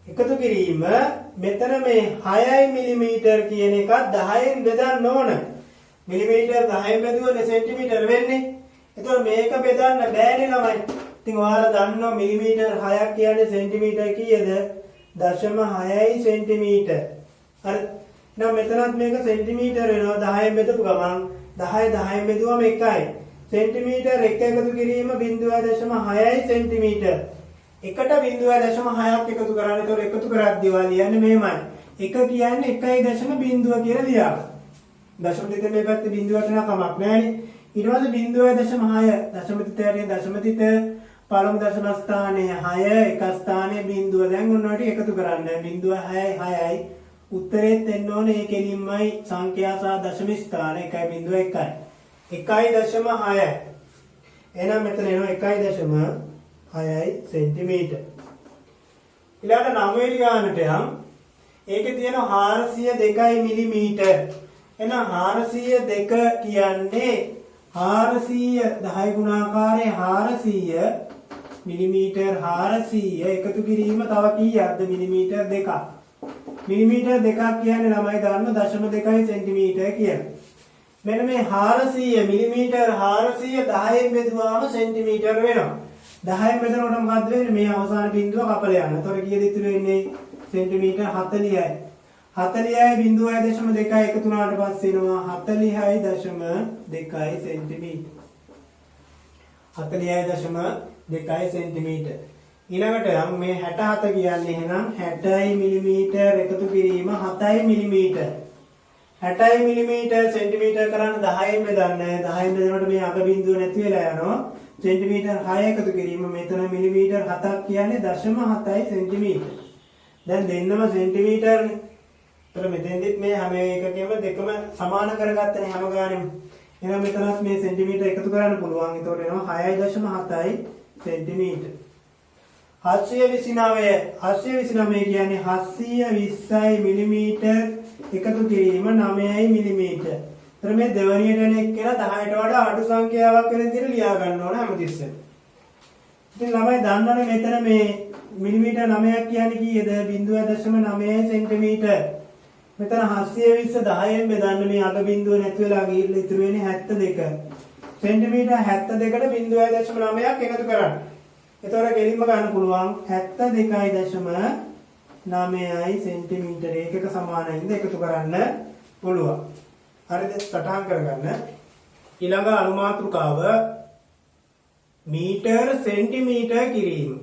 එකතු කිරීම මෙතන මේ 6යි මිලිමීටර් කියන එකත් 10න් බෙදන්න ඕන. මිලිමීටර් 10න් බෙදුවොත් සෙන්ටිමීටර් වෙන්නේ. එතකොට මේක බෙදන්න බෑනේ ළමයි. ඉතින් ඔයාලා දන්නවා මිලිමීටර් 6ක් කියන්නේ සෙන්ටිමීටර් කීයද? 0.6යි සෙන්ටිමීටර්. හරි. එහෙනම් මෙතනත් මේක සෙන්ටිමීටර් වෙනවා 10න් බෙදපු ගමන් 10 10න් බෙදුවම 1යි. සෙන්ටිමීටර් 1 එකතු කිරීම 0.6යි සෙන්ටිමීටර්. එකට 0.6ක් එකතු කරන්න. ඒතකොට එකතු කරද්දී ඔයා ලියන්නේ මෙහෙමයි. 1 කියන්නේ 1.0 කියලා ලියා. දශම තිත මේ පැත්තේ බිඳුවට නම් කමක් නැහැනේ. ඊට පස්සේ 0.6 දශම තිත හැටිය දශම තිත පළමු දශම ස්ථානයේ 6 එක ස්ථානයේ බිඳුව. දැන් ඔන්න ඔය ටික එකතු කරන්න. 0.6යි 6යි උත්තරෙත් එන්න ඕනේ ඒ කෙලින්මයි සංඛ්‍යා සහ දශම ස්ථාන 1.1යි. 1.6. එහෙනම් මෙතන එනවා 1.6යි සෙන්ටිමීටර්. ඊළඟට 9 වෙනි ගානට යම්. ඒකේ තියෙනවා 402යි මිලිමීටර්. එහෙනම් 402 කියන්නේ 400 10 ගුණාකාරයේ 400 මිලිමීටර් 400 එකතු කිරීම තව කීයක්ද මිලිමීටර් 2ක්. මිලිමීටර් 2ක් කියන්නේ ළමයි දන්න 0.2 සෙන්ටිමීටර් කියලා. මෙන්න මේ 400 මිලිමීටර් 400 10න් බෙදුවාම සෙන්ටිමීටර් වෙනවා. 10න් බෙදනකොට මොකද්ද වෙන්නේ? මේ අවසාන බිඳුව කපල යනවා. එතකොට කීයද ඉතුරු වෙන්නේ? සෙන්ටිමීටර් 40යි. 40යි බිඳුවයි 0.2 එකතු වුණාට පස්සේ එනවා 40.2 සෙන්ටිමීටර්. 40.2 සෙන්ටිමීටර්. ඊළඟට නම් මේ 67 කියන්නේ එහෙනම් 60 මිලිමීටර් එකතු කිරීම 7 මිලිමීටර්. 60 මිලිමීටර් සෙන්ටිමීටර් කරන්න 10න් බෙදන්නේ. 10න් බෙදනකොට මේ අග බිඳුව නැති වෙලා යනවා. සෙන්ටිමීටර් 6 එකතු කිරීම මෙතන මිලිමීටර් 7ක් කියන්නේ 0.7 සෙන්ටිමීටර්. දැන් දෙන්නම සෙන්ටිමීටර්නේ. ඒතර මෙතෙන්දිත් මේ හැම එකකෙම දෙකම සමාන කරගත්තනේ හැම ගානෙම. එහෙනම් මෙතනත් මේ සෙන්ටිමීටර් එකතු කරන්න පුළුවන්. ඒතකොට එනවා 6.7 සෙන්ටිමීටර්. 729 කියන්නේ 720යි මිලිමීටර් එකතු කිරීම 9යි මිලිමීටර්. ඒතර මේ දෙවනියට එන එක්කෙනා 10ට වඩා අඩු සංඛ්‍යාවක් වෙන විදිහට ලියා ගන්න ඕන හැමතිස්සෙම. ඉතින් ළමයි දන්නවනේ මෙතන මේ මිලිමීටර් 9ක් කියන්නේ කීයද? 0.9 සෙන්ටිමීටර්. මෙතන 720 10න් බෙදන්න මේ අග බිඳුව නැති වෙලා ගිහිල්ලා ඉතුරු වෙන්නේ 72. සෙන්ටිමීටර් 72ට 0.9ක් එකතු කරන්න. එතකොට ගෙලින්ම ගන්න පුළුවන් 72.9යි සෙන්ටිමීටර ඒකක සමානයින්ද එකතු කරන්න පුළුවන්. හරිද? සටහන් කරගන්න. ඊළඟ අනුමාතෘකාව මීටර් සෙන්ටිමීටර කිරීම.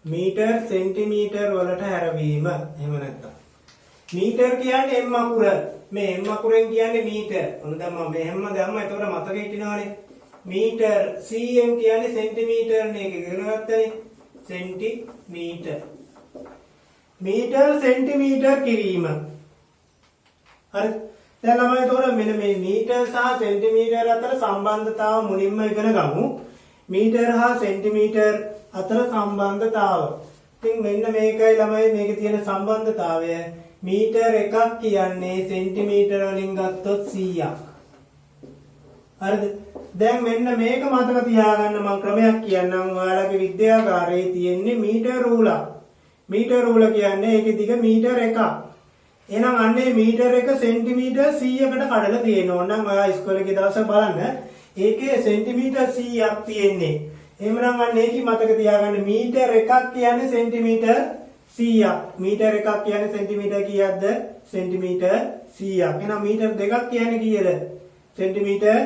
මීටර් සෙන්ටිමීටර වලට හැරවීම. එහෙම නැත්නම් මීටර් කියන්නේ m අකුර. මේ m අකුරෙන් කියන්නේ මීටර්. ඔන්න දැන් මම මෙහෙම දැම්මා. එතකොට මතකෙ හිටිනවනේ. මීටර් cm කියන්නේ සෙන්ටිමීටර් නේ. ඒක ඉගෙන ගත්තනේ. සෙන්ටිමීටර. මීටර් සෙන්ටිමීටර කිරීම. හරි. දැන් ළමයි එතකොට මෙන්න මේ මීටර් සහ සෙන්ටිමීටර අතර සම්බන්ධතාව මුලින්ම ඉගෙන ගමු. මීටර් හා සෙන්ටිමීටර අතර සම්බන්ධතාව. ඉතින් මෙන්න මේකයි ළමයි මේකේ තියෙන සම්බන්ධතාවය. මීටර් එකක් කියන්නේ සෙන්ටිමීටර වලින් ගත්තොත් 100ක්. හරිද? දැන් මෙන්න මේක මතක තියාගන්න මම ක්‍රමයක් කියන්නම්. ඔයාලගේ විද්‍යාගාරයේ තියෙන්නේ මීටර් රූලක්. මීටර් රූල කියන්නේ ඒකේ දිග මීටර් 1ක්. එහෙනම් අන්නේ මීටර් 1 සෙන්ටිමීටර් 100කට කඩලා තියෙනවා. නම් ඔයා ඉස්කෝලේ ගිය දවසේ බලන්න ඒකේ සෙන්ටිමීටර් 100ක් තියෙන්නේ. එහෙමනම් අන්න ඒකයි මතක තියාගන්න මීටර් එකක් කියන්නේ සෙන්ටිමීටර් 100ක්. මීටර් එකක් කියන්නේ සෙන්ටිමීටර් කීයක්ද? සෙන්ටිමීටර් 100ක්. එහෙනම් මීටර් දෙකක් කියන්නේ කීයද? සෙන්ටිමීටර්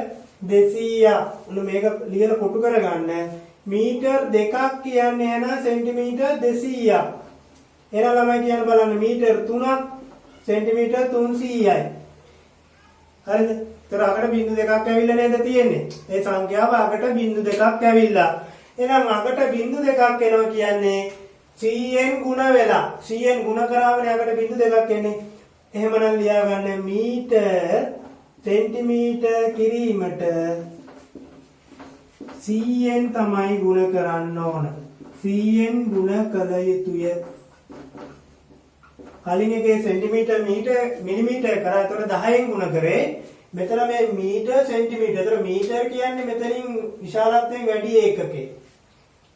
200ක්. උන මේක ලියලා කොටු කරගන්න. මීටර් දෙකක් කියන්නේ එහෙනම් සෙන්ටිමීටර් 200ක්. එහෙනම් ළමයි කියන්න බලන්න මීටර් 3ක් සෙන්ටිමීටර් 300යි. හරිද? ඒතර අකට බිංදු දෙකක් ඇවිල්ලා නේද තියෙන්නේ? ඒ සංඛ්‍යාව අකට බිංදු දෙකක් ඇවිල්ලා. එහෙනම් අකට බිංදු දෙකක් එනවා කියන්නේ 100න් ගුණ වෙලා. 100න් ගුණ කරාමනේ අකට බිංදු දෙකක් එන්නේ. එහෙමනම් ලියා ගන්න මීටර් සෙන්ටිමීටර් කිරීමට 100න් තමයි ගුණ කරන්න ඕන. 100න් ගුණ කළ යුතුය. කලින් එකේ සෙන්ටිමීටර් මීටර් මිලිමීටර් කරා. ඒතර 10න් ගුණ කරේ. මෙතන මේ මීටර් සෙන්ටිමීටර්. ඒතර මීටර් කියන්නේ මෙතනින් විශාලත්වයෙන් වැඩි ඒකකේ.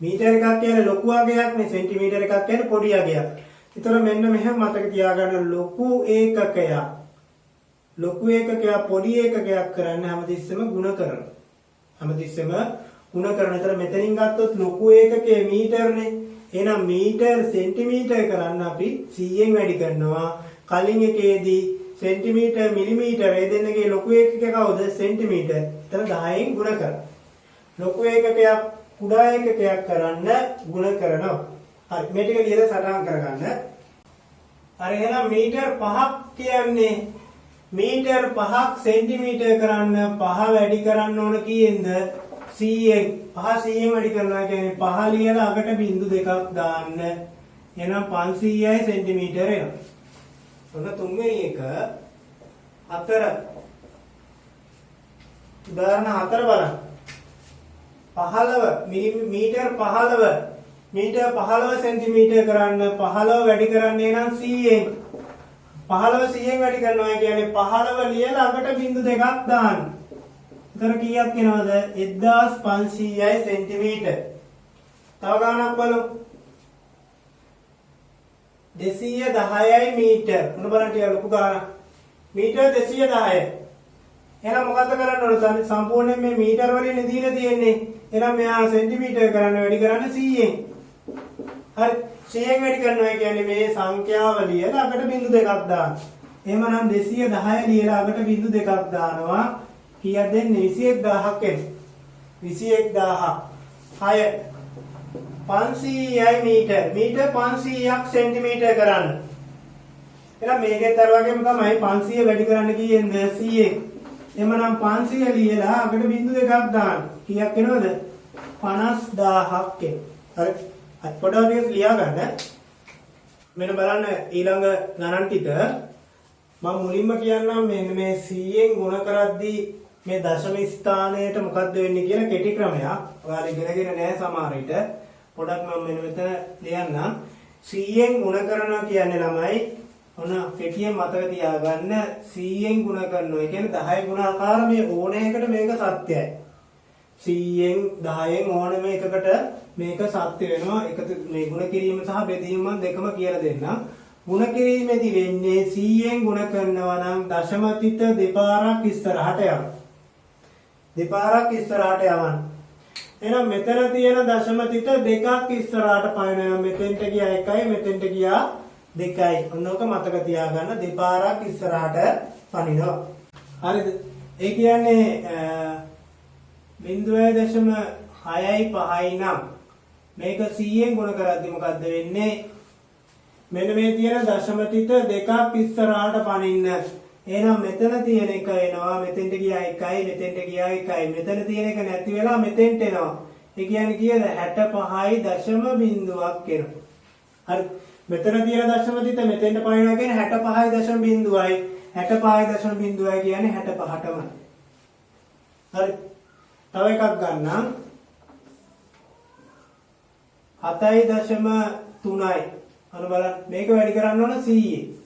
මීටර් එකක් කියන්නේ ලොකු අගයක් නේ. සෙන්ටිමීටර් එකක් කියන්නේ පොඩි අගයක්. ඒතර මෙන්න මෙහෙම මතක තියාගන්න ලොකු ඒකකයක්. ලොකු ඒකකයක් පොඩි ඒකකයක් කරන්න හැමතිස්සෙම ගුණ කරනවා. හැමතිස්සෙම ගුණ කරන. ඒතර මෙතනින් ගත්තොත් ලොකු ඒකකයේ මීටර්නේ. එහෙනම් මීටර් සෙන්ටිමීටර් කරන්න අපි 100න් වැඩි කරනවා. කලින් එකේදී සෙන්ටිමීටර් මිලිමීටර් ඒ දෙන්නගේ ලොකු ඒකකය කවුද? සෙන්ටිමීටර්. එතන 10න් ගුණ කරනවා. ලොකු ඒකකයක් කුඩා ඒකකයක් කරන්න ගුණ කරනවා. හරි මේ ටික ලියලා සටහන් කරගන්න. හරි එහෙනම් මීටර් 5ක් කියන්නේ මීටර් 5ක් සෙන්ටිමීටර් කරන්න 5 වැඩි කරන්න ඕන කීයෙන්ද? 100න්. 5 100න් වැඩි කරනවා කියන්නේ 5 ලියලා අකට බිංදු දෙකක් දාන්න. එහෙනම් 500යි සෙන්ටිමීටර් එනවා. ඔන්න තුන්වෙනි එක 4. උදාහරණ 4 බලන්න. 15 මීටර් 15 සෙන්ටිමීටර් කරන්න 15 වැඩි කරන්නේ නම් 100න්. 15 100න් වැඩි කරනවා කියන්නේ 15 ලියලා අගට බිංදු දෙකක් දාන්න. එතන කීයක් එනවද? 1500යි සෙන්ටිමීටර්. තව ගානක් බලමු. 210යි මීටර්. මොන බලන්න ටික ලොකු ගානක්. මීටර් 210. එහෙනම් මොකද්ද කරන්න ඕන? සම්පූර්ණයෙන් මේ මීටර් වලින් දීලා තියෙන්නේ. එහෙනම් මෙයා සෙන්ටිමීටර් කරන්න වැඩි කරන්න 100න්. හරි 100න් වැඩි කරනවා කියන්නේ මේ සංඛ්‍යාව ලියලා අගට බිංදු දෙකක් දාන්න. එහෙමනම් 210 ලියලා අගට බිංදු දෙකක් දානවා. කීයක් දෙන්නේ? 21000ක් එන්නේ. 21000. 6 500යි මීටර්. මීටර් 500ක් සෙන්ටිමීටර් කරන්න. එහෙනම් මේකෙත් අර වගේම තමයි 500 වැඩි කරන්න කියෙන්ද 100න්. එහෙමනම් 500 ලියලා අගට බිංදු දෙකක් දාන්න. කීයක් එනවද? 50000ක් එන. හරි. අත් පොඩ්ඩක් ලියා ගන්න. මෙන්න බලන්න ඊළඟ ගණන් ටික මම මුලින්ම කියන්නම් මේ 100න් ගුණ කරද්දී මේ දශම ස්ථානයට මොකද්ද වෙන්නේ කියන කෙටි ක්‍රමයක්. ඔයාලා ඉගෙනගෙන නැහැ සමහර විට. පොඩක් මම මෙන්න මෙතන ලියන්නම්. 100න් ගුණ කරනවා කියන්නේ ළමයි ඔන්න කෙටියෙන් මතක තියාගන්න 100න් ගුණ කරනවා. ඒ කියන්නේ 10 ගුණාකාර මේ ඕනෑකට මේක සත්‍යයි. 100න් 10න් ඕනම එකකට මේක සත්‍ය වෙනවා. එකතු මේ ගුණ කිරීම සහ බෙදීම දෙකම කියලා දෙන්නම්. ගුණ කිරීමේදී වෙන්නේ 100න් ගුණ කරනවා නම් දශම තිත දෙපාරක් ඉස්සරහට යනවා. දෙපාරක් ඉස්සරහට යවන්න. එහෙනම් මෙතන තියෙන දශම තිත දෙකක් ඉස්සරහට පයින්නවා. මෙතෙන්ට ගියා 1යි මෙතෙන්ට ගියා 2යි. ඔන්නෝක මතක තියාගන්න දෙපාරක් ඉස්සරහට පනිනවා. හරිද? ඒ කියන්නේ 0.6යි 5යි නම් මේක 100න් ගුණ කරද්දී මොකද්ද වෙන්නේ? මෙන්න මේ තියෙන දශම තිත දෙකක් ඉස්සරහට පනින්න. එහෙනම් මෙතන තියෙන එක එනවා මෙතෙන්ට ගියා 1යි මෙතෙන්ට ගියා 1යි. මෙතන තියෙන එක නැති වෙලා මෙතෙන්ට එනවා. ඒ කියන්නේ කීයද? 65යි දශම බිංදුවක් එනවා. හරි. මෙතන තියෙන දශම තිත මෙතෙන්ට පනිනවා කියන්නේ 65යි දශම බිංදුවයි. 65යි දශම බිංදුවයි කියන්නේ 65ටම. හරි. තව එකක් ගන්නම්. 7.3යි. අර බලන්න මේක වැඩි කරන්න ඕන 100.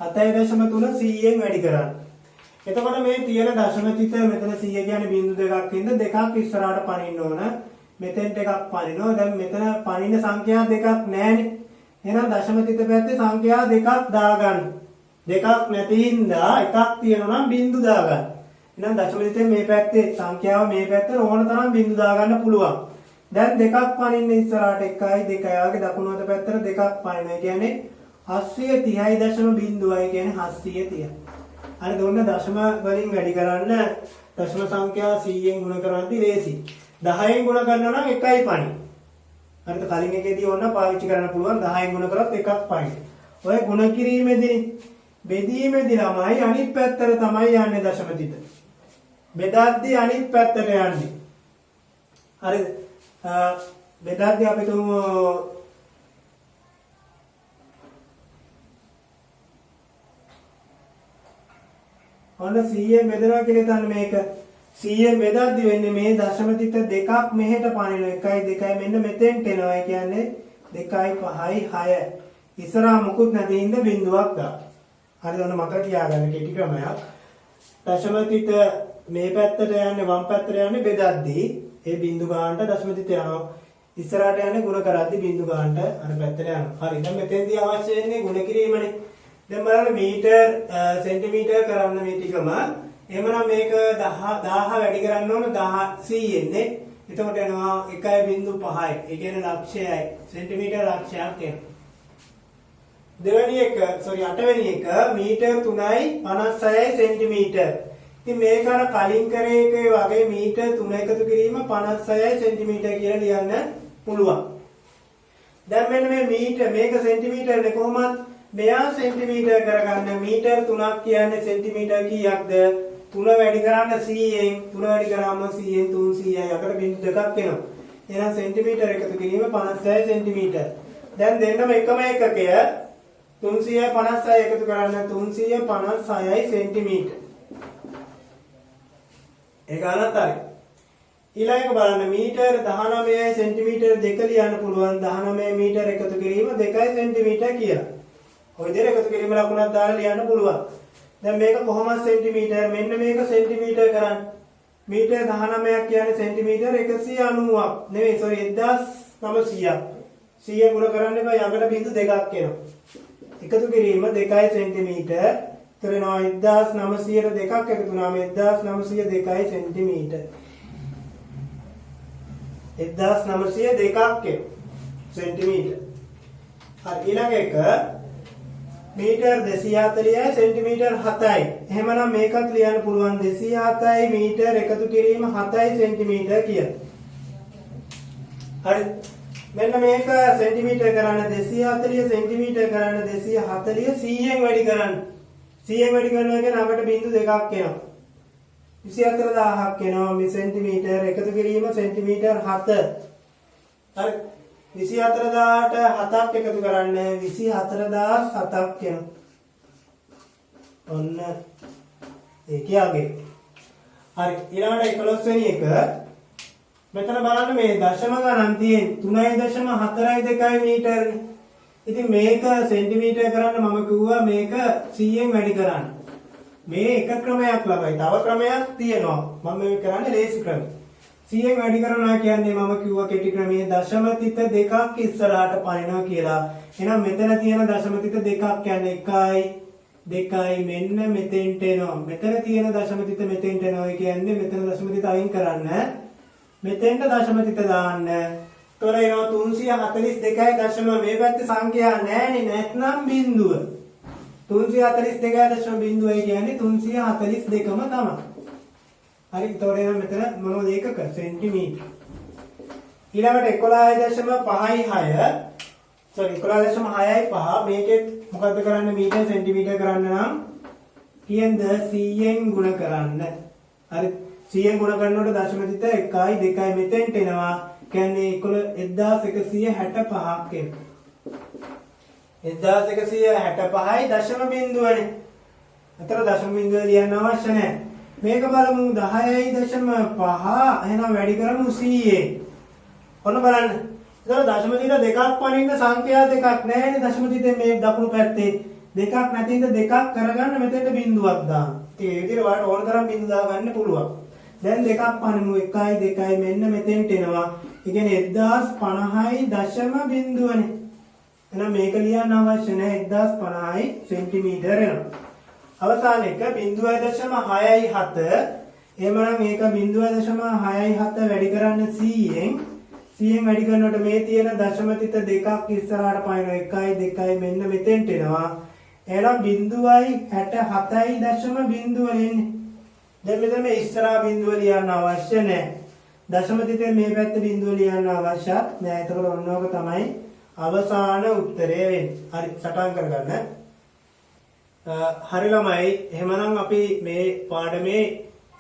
7.3 100න් වැඩි කරන්න. එතකොට මේ තියෙන දශම තිත මෙතන 100 කියන්නේ බිංදු දෙකක් ඉඳ දෙකක් ඉස්සරහට පනින්න ඕන. මෙතෙන්ට එකක් පනිනවා. දැන් මෙතන පනින්න සංඛ්‍යා දෙකක් නැහැනේ. එහෙනම් දශම තිත පැත්තේ සංඛ්‍යා දෙකක් දාගන්න. දෙකක් නැති හින්දා එකක් තියෙනවා නම් බිංදු දාගන්න. එහෙනම් දශම තිතේ මේ පැත්තේ සංඛ්‍යාව මේ පැත්තට ඕන තරම් බිංදු දාගන්න පුළුවන්. දැන් දෙකක් පනින්න ඉස්සරහට 1යි 2යි වගේ දකුණු අත පැත්තට දෙකක් පනිනවා. ඒ කියන්නේ 730යි දශම බිංදුවයි කියන්නේ 730. හරි දුන්න දශම වලින් වැඩි කරන්න දශම සංඛ්‍යා 100න් ගුණ කරද්දී ලේසි. 10න් ගුණ කරනවා නම් 1යි පනින්න. හරිද? කලින් එකේදී ඕන පාවිච්චි කරන්න පුළුවන් 10න් ගුණ කරොත් එකක් පනින්න. ඔය ගුණ කිරීමේදී බෙදීමේදී ළමයි අනිත් පැත්තට තමයි යන්නේ දශම තිත. බෙදද්දී අනිත් පැත්තට යන්නේ. හරිද? බෙදද්දී අපි තුමු ඔන්න 100න් බෙදනවා කියලා හිතන්න මේක. 100න් බෙදද්දී වෙන්නේ මේ දශම තිත දෙකක් මෙහෙට පනින 1යි 2යි මෙන්න මෙතෙන්ට එනවා. ඒ කියන්නේ 2යි 5යි 6. ඉස්සරහා මුකුත් නැති හින්ද බිංදුවක් ගන්න. හරිද? ඔන්න මතක තියාගන්න කෙටි ක්‍රමයක්. දශම තිත මේ පැත්තට යන්නේ වම් පැත්තට යන්නේ බෙදද්දී ඒ බිංදු ගන්නට දශම තිත යනවා. ඉස්සරහට යන්නේ ගුණ කරද්දී බිංදු ගන්නට අර පැත්තට යනවා. හරි. දැන් මෙතෙන්දී අවශ්‍ය වෙන්නේ ගුණ කිරීමනේ. දැන් බලන්න මීටර් සෙන්ටිමීටර් කරන්න මේ ටිකම. එහෙමනම් මේක 1000 වැඩි කරන්න ඕන 100න් නේ. එතකොට එනවා 1.5යි. ඒ කියන්නේ ලක්ෂයයි. සෙන්ටිමීටර් ලක්ෂයක් එනවා. දෙවෙනි එක අටවෙනි එක මීටර් 3යි 56යි සෙන්ටිමීටර්. ඉතින් මේක අර කලින් කරේ එකේ වගේ මීටර් 3 එකතු කිරීම 56යි සෙන්ටිමීටර් කියලා ලියන්න පුළුවන්. දැන් මෙන්න මේ මීටර් මේක සෙන්ටිමීටර්නේ කොහොමද? මෙයා සෙන්ටිමීටර් කරගන්න මීටර් 3ක් කියන්නේ සෙන්ටිමීටර් කීයක්ද? 3 වැඩි කරන්න 100න් 3 වැඩි කරාම 100න් 300යි අකට බිංදු දෙකක් එනවා. එහෙනම් සෙන්ටිමීටර් එකතු කිරීම 56 සෙන්ටිමීටර්. දැන් දෙන්නම එකම එකකය 356 එකතු කරන්න 356යි සෙන්ටිමීටර්. ඒ ගණනත් හරි. ඊළඟට බලන්න මීටර් 19යි සෙන්ටිමීටර් 2 ලියන්න පුළුවන්. 19 මීටර් එකතු කිරීම 2යි සෙන්ටිමීටර් කියලා. ඔය විදිහට එකතු කිරීම ලකුණක් දාලා ලියන්න පුළුවන්. දැන් මේක කොහොමද සෙන්ටිමීටර? මෙන්න මේක සෙන්ටිමීටර කරන්න. මීටර 19ක් කියන්නේ සෙන්ටිමීටර 190ක්. නෙවෙයි සෝරි 1900ක්. 100 ගුණ කරන්න එපා යකට බිංදු දෙකක් එනවා. එකතු කිරීම 2 සෙන්ටිමීටර. ඒතර එනවා 1900ට දෙකක් එකතු වුණාම 1902 සෙන්ටිමීටර. 1902ක් සෙන්ටිමීටර. හරි ඊළඟ එක මීටර 240යි සෙන්ටිමීටර 7යි. එහෙමනම් මේකත් ලියන්න පුළුවන් 207යි මීටර එකතු කිරීම 7යි සෙන්ටිමීටර කියලා. හරි. මෙන්න මේක සෙන්ටිමීටර කරන්න 240 සෙන්ටිමීටර කරන්න 240 100න් වැඩි කරන්න. 100න් වැඩි කරනවා කියන්නේ අපිට බිංදු දෙකක් එනවා. 24000ක් එනවා මේ සෙන්ටිමීටර එකතු කිරීම සෙන්ටිමීටර 7. හරි. 24000ට 7ක් එකතු කරන්න 24007ක් එනවා. ඔන්න ඒ කියගේ. හරි ඊළඟට 11 වෙනි එක මෙතන බලන්න මේ දශම ගණන් තියෙන 3.42 මීටර. ඉතින් මේක සෙන්ටිමීටර කරන්න මම කිව්වා මේක 100න් වැඩි කරන්න. මේ එක ක්‍රමයක් ළමයි. තව ක්‍රමයක් තියෙනවා. මම මේ කරන්නේ ලේසි ක්‍රමය. 100න් වැඩි කරනවා කියන්නේ මම කිව්වා කෙටි ක්‍රමයේ දශම තිත දෙකක් ඉස්සරහට පනිනවා කියලා. එහෙනම් මෙතන තියෙන දශම තිත දෙකක් කියන්නේ 1යි 2යි මෙන්න මෙතෙන්ට එනවා. මෙතන තියෙන දශම තිත මෙතෙන්ට එනවා. ඒ කියන්නේ මෙතන දශම තිත අයින් කරන්න. මෙතෙන්ට දශම තිත දාන්න. තොර එනවා 342යි දශම මේ පැත්තේ සංඛ්‍යා නැහැනේ නැත්නම් බිංදුව. 342.0 කියන්නේ 342ම තමයි. හරි ඒතකොට එහෙනම් මෙතන මොනවද ඒකක සෙන්ටිමීටර. ඊළඟට 11.56 සෝරි 11.6 මේකේ මොකද්ද කරන්න මීටර සෙන්ටිමීටර කරන්න නම් කියන්ද 100න් ගුණ කරන්න. හරි 100න් ගුණ කරනකොට දශම තිත 1යි 2යි මෙතෙන්ට එනවා. කියන්නේ 1165ක් එනවා. 1165යි දශම බිංදුවනේ. අතර දශම බිංදුව ලියන්න අවශ්‍ය නැහැ. මේක බලමු 10.5 එහෙනම් වැඩි කරමු 100. ඔන්න බලන්න. ඒතර දශම තිත දෙකක් පනින්න සංඛ්‍යා දෙකක් නැහැනේ දශම තිතේ මේ දකුණු පැත්තේ. දෙකක් නැතිද දෙකක් කරගන්න මෙතෙන්ට බිංදුවක් දාන්න. ඉතින් ඒ විදිහට ඔයාලට ඕන තරම් බිංදු දාගන්න පුළුවන්. දැන් දෙකක් පනිමු 1යි 2යි මෙන්න මෙතෙන්ට එනවා. ඒ කියන්නේ 1050යි දශම බිංදුවනේ. එහෙනම් මේක ලියන්න අවශ්‍ය නැහැ 1050යි සෙන්ටිමීටර එනවා. අවසාන එක 0.67. එහෙමනම් මේක 0.67 වැඩි කරන්න 100න්. 100න් වැඩි කරනකොට මේ තියෙන දශම තිත දෙකක් ඉස්සරහට පනිනවා 1යි 2යි මෙන්න මෙතෙන්ට එනවා. එහෙනම් 0.67යි දශම බිංදුව එන්නේ. දැන් මෙතන මේ ඉස්සරහා බිංදුව ලියන්න අවශ්‍ය නැහැ. දශම තිතේ මේ පැත්තේ බිංදුව ලියන්න අවශ්‍යත් නැහැ. එතකොට ඔන්නෝක තමයි අවසාන උත්තරය වෙන්නේ. හරි සටහන් කරගන්න. හරි ළමයි එහෙමනම් අපි මේ පාඩමේ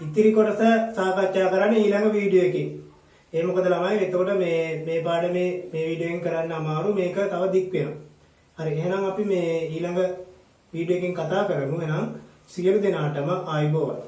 ඉතිරි කොටස සාකච්ඡා කරන්නේ ඊළඟ වීඩියෝ එකකින්. ඒ මොකද ළමයි එතකොට මේ පාඩමේ මේ වීඩියෝෙන් කරන්න අමාරු මේක තව දික් වෙනවා. හරි එහෙනම් අපි මේ ඊළඟ වීඩියෝ එකකින් කතා කරමු. එහෙනම් සියලු දෙනාටම ආයුබෝවන්.